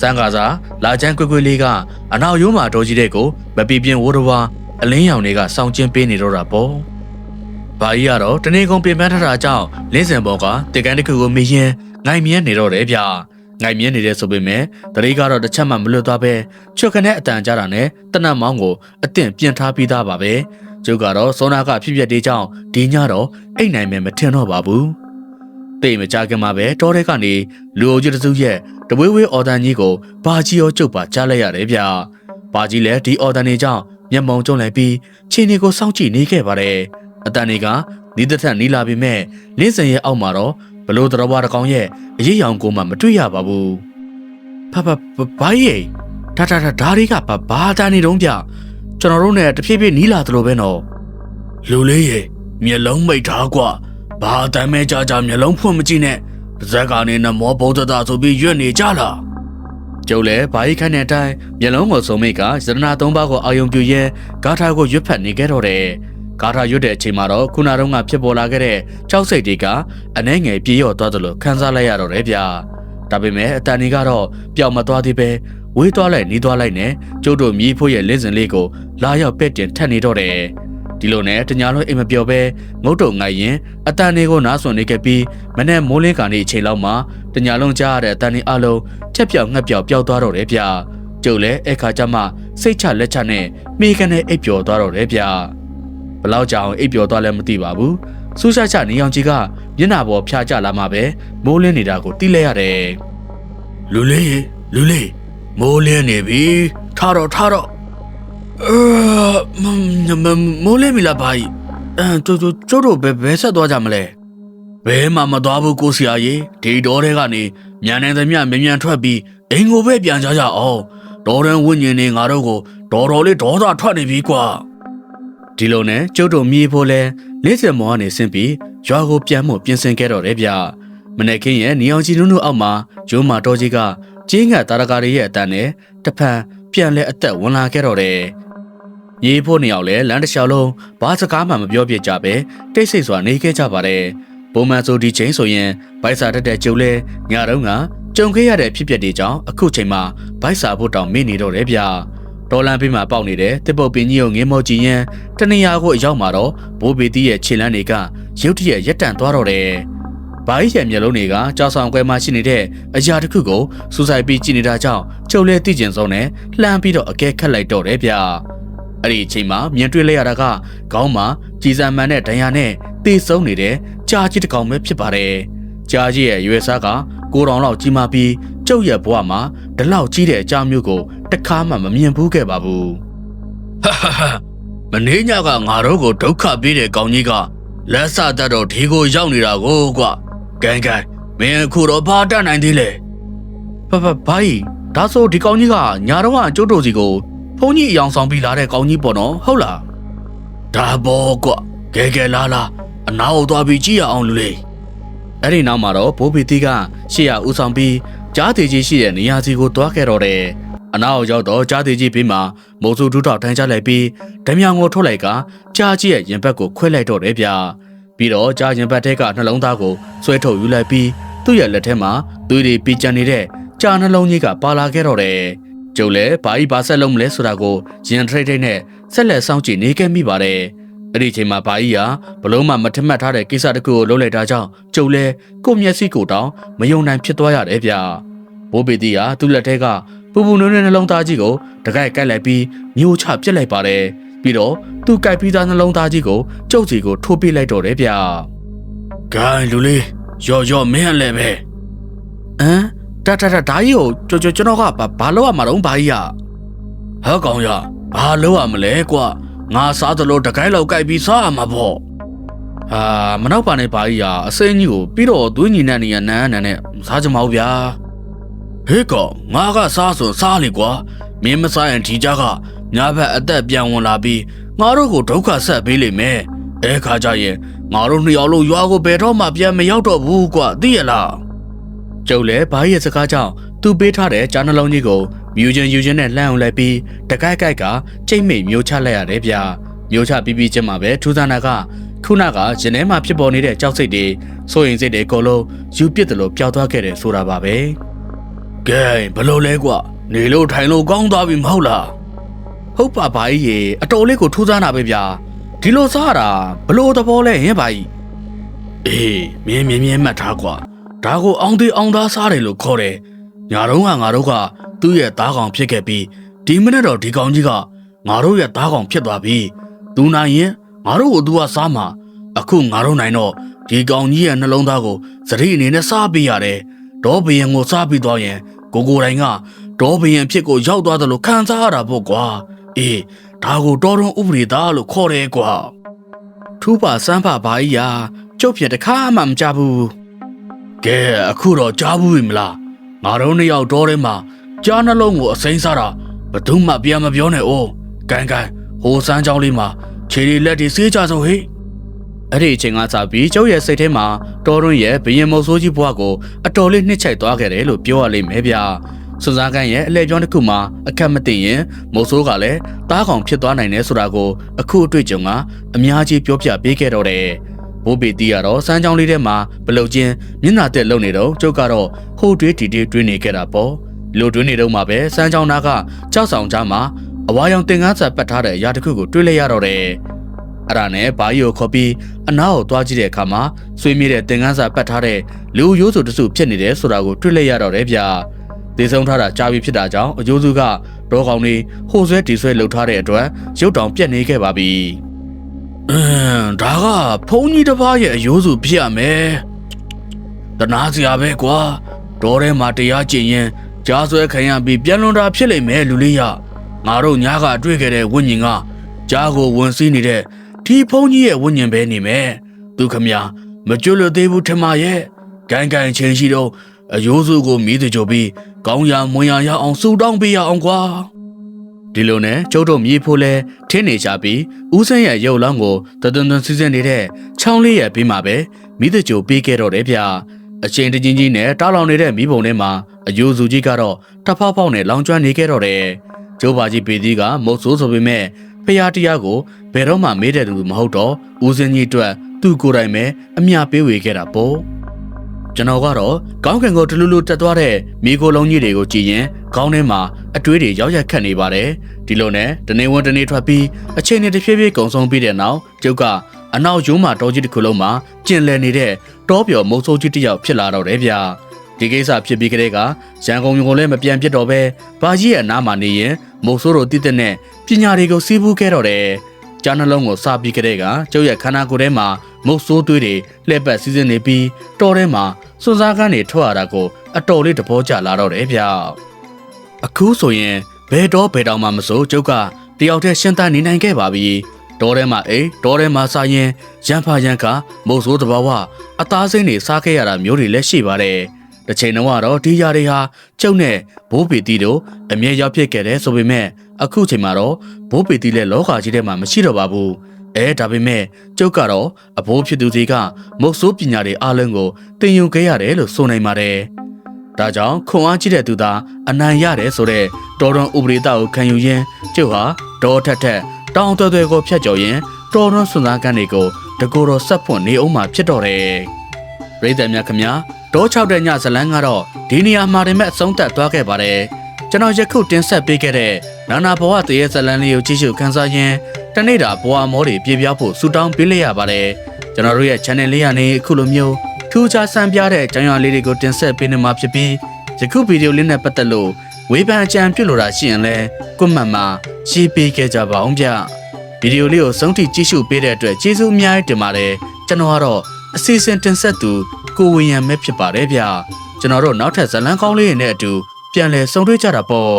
စံကားစာလာချမ်းကွယ်လေးကအနောက်ရိုးမှာတော်ကြီးတဲ့ကိုမပြပြင်းဝိုးတော်ဝါအလင်းရောင်တွေကစောင့်ကျင်းပေးနေတော့တာပေါ့ဘာကြီးကတော့တနေ့ကုန်ပြင်ပန်းထားတာကြောင့်လင်းစင်ဘောကတစ်ကန်းတစ်ခုကိုမြင်ရင်ငိုင်မြဲနေတော့တယ်ဗျာငိုင်မြဲနေတဲ့ဆိုပေမဲ့တရေကတော့တစ်ချက်မှမလွတ်သွားပဲချွတ်ခနဲ့အတန်ကြတာနဲ့တနတ်မောင်းကိုအသင့်ပြင်ထားပြီးသားပါပဲကျုပ်ကတော့စောနာကဖြစ်ပျက်သေးကြောင်းဒီညတော့အိတ်နိုင်မယ်မထင်တော့ပါဘူးတိတ်မကြခင်မှာပဲတောထဲကနေလူအုပ်ကြီးတစုရဲ့တဝေးဝေးအော်တန်ကြီးကိုဘာကြီးရောကျုပ်ပါကြားလိုက်ရတယ်ဗျာဘာကြီးလည်းဒီအော်တန်တွေကြောင့်မျက်မှောင်ကျုံလိုက်ပြီးခြေနေကိုစောင့်ကြည့်နေခဲ့ပါတယ်အတန်တွေကနီးသက်ထက်နီးလာပြီးမဲ့လင်းစင်ရဲ့အောက်မှာတော့ဘလို့တော်ဘွားတကောင်ရဲ့အရေးရောင်ကိုမှမတွေ့ရပါဘူးဘာကြီးဒါတွေကဘာတန်နေတုံးဗျကျွန်တော်တို့နဲ့တဖြည်းဖြည်းနီးလာသလိုပဲနော်လူလေးရဲ့မျက်လုံးမိတ်ထားကွာဘာတမ်းမဲကြာမျက်လုံးဖွင့်မကြည့်နဲ့ဇက်ကနေနမောဗုဒ္ဓတာဆိုပြီးရွတ်နေကြလားကျုပ်လည်းဘာကြီးခိုင်းတဲ့အတိုင်းမျက်လုံးကိုစုံမိတ်ကဇရနာ၃ပါးကိုအာယုံပြူရဲဂါထာကိုရွတ်ဖတ်နေခဲ့တော့တယ်ဂါထာရွတ်တဲ့အချိန်မှာတော့ခုနတုန်းကဖြစ်ပေါ်လာခဲ့တဲ့ကြောက်စိတ်တွေကအနှဲငယ်ပြေးရော့သွားသလိုခံစားလိုက်ရတော့တယ်ဗျာဒါပေမဲ့အတန်ကြီးကတော့ပျောက်မသွားသေးပဲဝေးသွားလိုက်နီးသွားလိုက်နဲ့ကျုပ်တို့မြည်ဖို့ရဲ့လင်းစင်လေးကိုလာရောက်ပက်တင်ထက်နေတော့တယ်ဒီလိုနဲ့တညာလုံးအိမ်မပြောပဲငုတ်တုံငိုင်ရင်အတန်တွေကိုနားဆွနေခဲ့ပြီးမနေ့မိုးလင်းကနေအချိန်လောက်မှာတညာလုံးကြားရတဲ့အတန်တွေအလုံးချက်ပြောက်ငှက်ပြောက်ပျောက်သွားတော့တယ်ဗျာကျုပ်လည်းအခါကျမှစိတ်ချလက်ချနဲ့မိခနဲ့အိပ်ပျော်သွားတော့တယ်ဗျာ ဘလောက်ကြောင်အိပ်ပျော်သွားလဲမသိပါဘူးစူးရှာချနေအောင်ကြီးကမျက်နှာပေါ်ဖြာကျလာမှပဲမိုးလင်းနေတာကိုသိလဲရတယ်လူလေးမိုးလင်းနေပြီထားတော့မိုးလင်းပြီလားဘာကြီးကျိုးတို့ဘယ်ဆက်သွားကြမလဲဘဲမှမသွားဘူးကိုဆရာကြီးဒီတော်တွေကနေမြန်နေသမျှမြန်ထွက်ပြီးအိမ်ကိုပဲပြန်ကြအောင်တော်ရန်ဝိညာဉ်တွေငါတို့ကိုတော်လေးဒေါသထွက်နေပြီကွာဒီလိုနဲ့ကျုပ်တို့မြေဖို့လဲလေးစင်မောကနေဆင်းပြီးရွာကိုပြန်မှုပြင်ဆင်ခဲ့တော့တယ်ဗျမနေ့ကင်းရဲ့နေအောင်ကြီးနုနုအောက်မှာဂျုံမာတော်ကြီးကကျင်းငတ်တာရကာတွေရဲ့အတန်းနဲ့တဖန်ပြန်လဲအသက်ဝင်လာခဲ့တော့တယ်မြေဖို့နေအောင်လဲလမ်းတစ်လျှောက်လုံးဘာစကားမှမပြောပြကြပဲတိတ်ဆိတ်စွာနေခဲ့ကြပါတယ်ပုံမှန်ဆိုဒီချိန်ဆိုရင်ဗိုက်စာတက်တဲ့ကျုပ်လဲညတော့ကကြုံခဲ့ရတဲ့ဖြစ်ပျက်တွေကြောင့်အခုချိန်မှာဗိုက်စာဖို့တောင်မေ့နေတော့တယ်ဗျဒေါ်လန်ပေးမှာပေါက်နေတဲ့တစ်ပုတ်ပင်ကြီးကိုငင်းမောကြည့်ရင်တနေရာကိုအရောက်မှာတော့ဘိုးဘေးတီးရဲ့ခြေလမ်းတွေကရုတ်တရက်ရက်တန့်သွားတော့တယ်ဘာကြီးရဲ့မျက်လုံးတွေကကြောက်ဆောင်ကွဲမှရှိနေတဲ့အရာတစ်ခုကိုစူဆိုင်ပြီးကြည့်နေတာကြောင့်ကျုပ်လဲသိကျင်ဆုံးနဲ့လှမ်းပြီးတော့အကဲခတ်လိုက်တော့တယ်ဗျအဲ့ဒီအချိန်မှာမြင်တွေ့လိုက်ရတာကခေါင်းမှာကြည်စံမှန်တဲ့ဒဏ်ရာနဲ့တေးဆုံးနေတဲ့ကြာကြီးတစ်ကောင်ပဲဖြစ်ပါတယ်ကြာကြီးရဲ့ရွယ်စားက9တောင်လောက်ကြီးမှပြီးကျုပ်ရဲ့ဘဝမှာဒီလောက်ကြီးတဲ့အကြောင်းမျိုးကိုတခါမှမမြင်ဘူးခဲ့ပါဘူးမနေ့ညကငါတို့ကိုဒုက္ခပေးတဲ့ကောင်ကြီးကလက်စတတ်တော့ဒီကိုရောက်နေတာကိုကွာဂန်မင်းအခုတော့ဘာတတ်နိုင်သေးလဲဘာကြီးဒါဆိုဒီကောင်ကြီးကညာတော့ကျုပ်တို့စီကိုဖုန်းကြီးအယောင်ဆောင်ပြီးလာတဲ့ကောင်ကြီးပေါ့နော်ဟုတ်လားဒါဘောကွာကဲလာအနာကိုသွားပြီးကြည့်ရအောင်လူလေးအဲ့ဒီနောက်မှာတော့ဘိုးဘီတီကရှေ့ရဦးဆောင်ပြီးကြားသေးကြီးရှိတဲ့နေရာစီကိုတွားခဲ့တော့တယ်အနာကိုရောက်တော့ကြားသေးကြီးပြီးမှမိုးစုဒူးထောက်ထမ်းချလိုက်ပြီးဓမြောင်ကိုထုတ်လိုက်ကကြားကြီးရဲ့ရင်ဘတ်ကိုခွဲလိုက်တော့တယ်ဗျပြီးတော့ကြားရင်ဘတ်ထဲကနှလုံးသားကိုဆွဲထုတ်ယူလိုက်ပြီးသူ့ရဲ့လက်ထဲမှာသွေးတွေပြကျန်နေတဲ့ကြားနှလုံးကြီးကပါလာခဲ့တော့တယ်ကျုပ်လည်းဘာဆက်လုံးမလဲဆိုတာကိုရင်ထိတ်နဲ့ဆက်လက်စောင့်ကြည့်နေခဲ့မိပါတယ်အဲ့ဒီချိန်မှာဘာကြီးဟာဘလုံးမှမထမှတ်ထားတဲ့ကိစ္စတစ်ခုကိုလုပ်လိုက်တာကြောင့်ကျုပ်လဲကိုမျက်စိကိုတောင်မယုံနိုင်ဖြစ်သွားရတယ်ဗျဘိုးဘေတီဟာသူ့လက်ထဲကပူနွေးနှလုံးသားကြီးကိုတကိုက်လိုက်ပြီးမျိုးချပစ်လိုက်ပါတယ်ပြီးတော့သူ့ကိုက်ပြီးသားနှလုံးသားကြီးကိုကျုပ်စီကိုထိုးပေးလိုက်တော့တယ်ဗျဂိုင်းလူလေးရော့မင်းလည်းပဲဒါကြီးကိုကျွန်တော်ကဘာလုပ်ရမှာတော့ဘာကြီးဟဲ့ကောင်ရဘာလုပ်ရမလဲကွာငါစားသလိုတကိုက်လောက်ကိုက်ပြီးစားရမှာပေါ့မနောက်ပါနဲ့ဘာကြီးအစိမ်းကြီးကိုပြီးတော့သွေးညီနဲ့နေရနန်းနဲ့စားကြမအောင်ဗျာဟေးကောင်ငါကစားဆိုစားလေကွာမင်းမစားရင်ဒီကြကညာဘက်အသက်ပြန်ဝင်လာပြီးငါတို့ကိုဒုက္ခဆက်ပေးလိမ့်မယ်ခါကြရင်ငါတို့နှစ်ယောက်လုံးရွာကိုဘယ်တော့မှပြန်မရောက်တော့ဘူးကွာသိရလားကျုပ်လည်းဘာရဲ့စကားကြောင့်သူပေးထားတဲ့ကြားနှလုံးကြီးကိုမြူချင်းနဲ့လှမ်းအောင်လိုက်ပြီးတကိုက်ကကျိတ်မိတ်မျိုးချလိုက်ရတယ်ဗျမျိုးချပြီးချင်းမှာပဲထူးဆန်းတာကခုနကရင်ထဲမှာဖြစ်ပေါ်နေတဲ့ကြောက်စိတ်တွေစိုးရင်စိတ်တွေအကုန်လုံးယူပစ်တယ်လို့ပျောက်သွားခဲ့တယ်ဆိုတာပါပဲကဲဘလို့လဲကွာနေလို့ထိုင်လို့ကောင်းသွားပြီမဟုတ်လားဟုတ်ပါဘာကြီးရေအတော်လေးကိုထူးဆန်းတာပဲဗျာဒီလိုစားတာဘလို့သဘောလဲဟင်ဘာကြီးမြင်းမှတ်ထားကွာဒါကိုအောင်သေးအောင်သားစားတယ်လို့ခေါ်တယ်ညာတော့ငါတို့ကသူ့ရဲ့သားကောင်ဖြစ်ခဲ့ပြီးဒီမနေ့တော့ဒီကောင်ကြီးကငါတို့ရဲ့သားကောင်ဖြစ်သွားပြီသူနိုင်ရင်ငါတို့ကိုသူကစားမှာအခုငါတို့နိုင်တော့ဒီကောင်ကြီးရဲ့နှလုံးသားကိုစရိအနေနဲ့စားပေးရတယ်ဒေါ်ဘယံကိုစားပြီးသွားရင်ကိုတိုင်ကဒေါ်ဘယံဖြစ်ကိုရောက်သွားတယ်လို့ခံစားရတာပေါ့ကွာဒါကိုတော်တော်ဥပဒေသားလို့ခေါ်တယ်ကွာထူးပါစမ်းပါဘာကြီးကျုပ်ဖြစ်တခါမှမကြဘူးကဲအခုတော့ကြားဘူးပြီမလားငါတို့နှစ်ယောက်တော်ထဲမှာကြားနှလုံးကိုအစိမ်းစားတာဘယ်သူမှပြန်မပြောနဲ့အိုးကန်ဟိုစမ်းကြောင်းလေးမှာခြေတွေလက်တွေဆေးကြဆုံးဟေ့အဲ့ဒီအချိန်ကစပြီးကျုပ်ရဲ့စိတ်ထဲမှာတော်တွန်းရဲ့ဘရင်မုတ်ဆိုးကြီးဘွားကိုအတော်လေးနှစ်ချိုက်သွားခဲ့တယ်လို့ပြောရလိမ့်မယ်ဗျာစွန်စားကန်ရဲ့အလဲပြောင်းတစ်ခုမှာအခက်မသိရင်မုတ်ဆိုးကလည်းတားကောင်ဖြစ်သွားနိုင်တယ်ဆိုတာကိုအခုအတွေ့အကြုံကအများကြီးပြောပြပေးခဲ့တော့တယ်ဘိုးဘေတီကတော့စမ်းကြောင်းလေးထဲမှာဘလုတ်ချင်းမျက်နှာတက်လုံနေတော့ကျုပ်ကတော့ဟိုတွေးတီတွေးနေခဲ့တာပေါ့လိုတွင်းနေတော့မှပဲစမ်းကြောင်းသားကကြောက်ဆောင်ကြားမှာအဝါရောင်တင်ကားစာပတ်ထားတဲ့အရာတစ်ခုကိုတွေးလိုက်ရတော့တယ်အဲ့ဒါနဲ့ဘာကြီးကိုခေါ်ပြီးအနားကိုသွားကြည့်တဲ့အခါမှာဆွေးမြေ့တဲ့တင်ကားစာပတ်ထားတဲ့လူရိုးစုတစုဖြစ်နေတယ်ဆိုတာကိုတွေးလိုက်ရတော့တယ်ဗျာသေဆုံးထားတာကြားပြီးဖြစ်တာကြောင့်အကျိုးစုကဒေါ်ကောင်တွေဟိုဆွဲတီဆွဲလှုပ်ထားတဲ့အတွက်ရုပ်တောင်ပြက်နေခဲ့ပါပြီ ဒါကဖုန်းကြီးတစ်ပါးရဲ့အယိုးစုဖြစ်ရမယ်တနာစရာပဲကွာတော်ထဲမှာတရားကျင့်ရင်ကြားဆွဲခံရပြီးပြန်လွန်တာဖြစ်လိမ့်မယ်လူလေးရငါတို့ညားကတွေ့ခဲ့တဲ့ဝိညာဉ်ကကြားကိုဝင်စီးနေတဲ့ဒီဖုန်းကြီးရဲ့ဝိညာဉ်ပဲနေမယ်သူခမမကျွလွတ်သေးဘူးထမရဲ့ဂိုင်းချင်းရှိတော့အယိုးစုကိုမီးတကြပြီးကောင်းရမွန်ရရအောင်စူတောင်းပေးရအောင်ကွာဒီလိုနဲ့ကျုပ်တို့မြေဖို့လဲထင်းနေကြပြီးဦးစင်းရဲ့ရုပ်လောင်းကိုတသွန်စီစဉ်နေတဲ့ချောင်းလေးရဲ့ဘေးမှာပဲမီးတကြပေးခဲ့တော့တယ်ဗျအချင်းတချင်းကြီးနဲ့တားလောင်နေတဲ့မီးပုံထဲမှာအယိုးစုကြီးကတော့တဖောက်ဖောက်နဲ့လောင်ကျွမ်းနေခဲ့တော့တယ်ကျိုးပါကြီးပေသီးကမုတ်ဆိုးဆိုပေမဲ့ဖျားတရားကိုဘယ်တော့မှမေးတဲ့သူမဟုတ်တော့ဦးစင်းကြီးအတွက်သူ့ကိုယ်တိုင်ပဲအမျှပေးဝေခဲ့တာပေါ့ကျွန်တော်ကတော့ကောင်းကင်ကိုတလူလူတက်သွားတဲ့မိခိုလုံးကြီးတွေကိုကြည့်ရင်ခေါင်းထဲမှာအတွေးတွေရောက်ရက်ခတ်နေပါတယ်ဒီလိုနဲ့တနေ့ဝန်တနေ့ထွက်ပြီးအချိန်နဲ့တဖြည်းဖြည်းကုံဆုံးပြီးတဲ့နောက်ကျုပ်ကအနောက်ရုံးမှာတောကြီးတစ်ခုလုံးမှာကျင်လည်နေတဲ့တောပြော်မုတ်ဆိုးကြီးတစ်ယောက်ဖြစ်လာတော့တယ်ဗျာဒီကိစ္စဖြစ်ပြီးကလေးကရန်ကုန်ကိုလည်းမပြန်ပြစ်တော့ပဲဘာကြီးရဲ့နားမှာနေရင်မုတ်ဆိုးတို့တည်တဲ့နဲ့ပညာတွေကိုစီးပူးခဲ့တော့တယ်ကြားနှလုံးကိုစပြီးကလေးကကျုပ်ရဲ့ခန္ဓာကိုယ်ထဲမှာမုတ်ဆိုးသွေးတွေလှည့်ပတ်စီးစင်းနေပြီးတောထဲမှာစွန်းစားကန်းတွေထွက်ရတာကိုအတော်လေးသဘောကျလာတော့တယ်ဗျအခုဆိုရင်ဘယ်တော့ဘယ်တောင်မှမစိုးကျုပ်ကတယောက်တည်းရှင်းတန်းနေနိုင်ခဲ့ပါပြီတောထဲမှာတောထဲမှာစားရင်ရန်ဖာရန်ကမုတ်ဆိုးတဘာဝအသားစိမ်းတွေစားခဲ့ရတာမျိုးတွေလည်းရှိပါတယ်တစ်ချိန်တုန်းကတော့ဒီຢာတွေဟာကျုပ်နဲ့ဘိုးပီတီတို့အမြဲရောက်ဖြစ်ခဲ့တယ်ဆိုပေမဲ့အခုချိန်မှာတော့ဘိုးပီတီလည်းလောကကြီးထဲမှာမရှိတော့ပါဘူးဒါပေမဲ့ကျုပ်ကတော့အဘိုးဖြစ်သူစီကမုတ်ဆိုးပညာတွေအားလုံးကိုသင်ယူခဲ့ရတယ်လို့ဆိုနိုင်ပါတယ်ဒါကြောင့်ခွန်အားကြီးတဲ့သူသာအနိုင်ရတယ်ဆိုတဲ့တော်တော်ဥပဒေသားကိုခံယူရင်းကျုပ်ဟာဒေါ်ထက်တောင်သွဲကိုဖျက်ကျော်ရင်းတော်တော်စွန်စားကန်းတွေကိုတကူတော်ဆက်ဖွင့်နေအောင်မှဖြစ်တော့တယ်ပရိသတ်များခင်ဗျာဒေါ်6တဲ့ညဇလန်းကတော့ဒီနေရာမှာတင်မဲ့အဆုံးသတ်သွားခဲ့ပါတယ်ကျွန်တော်ယခုတင်ဆက်ပေးခဲ့တဲ့နာနာဘဝတရေဇလန်းလေးကိုကြည့်ရှုခန်းစားရင်းတနေ့တာဘဝမောတွေပြေပြောက်ဖို့ဆူတောင်းပေးလိုက်ရပါတယ်ကျွန်တော်တို့ရဲ့ channel လေးကနေအခုလိုမျိုးထူးခြားဆန်းပြတဲ့ကြောင်ရွာလေးတွေကိုတင်ဆက်ပေးနေမှာဖြစ်ပြီးယခုဗီဒီယိုလေးနဲ့ပတ်သက်လို့ဝေဖန်အကြံပြုလို့တာရှိရင်လည်းကွန်မန့်မှာရေးပေးခဲ့ကြပါအောင်ဗျဗီဒီယိုလေးကိုဆုံးထိကြည့်ရှုပေးတဲ့အတွက်ကျေးဇူးအများကြီးတင်ပါတယ်ကျွန်တော်ကတော့အစီအစဉ်တင်ဆက်သူကိုဝင်းရံပဲဖြစ်ပါတယ်ဗျကျွန်တော်တို့နောက်ထပ်ဇလန်းကောင်းလေးတွေနဲ့အတူပြန်လည်ဆုံတွေ့ကြတာပေါ့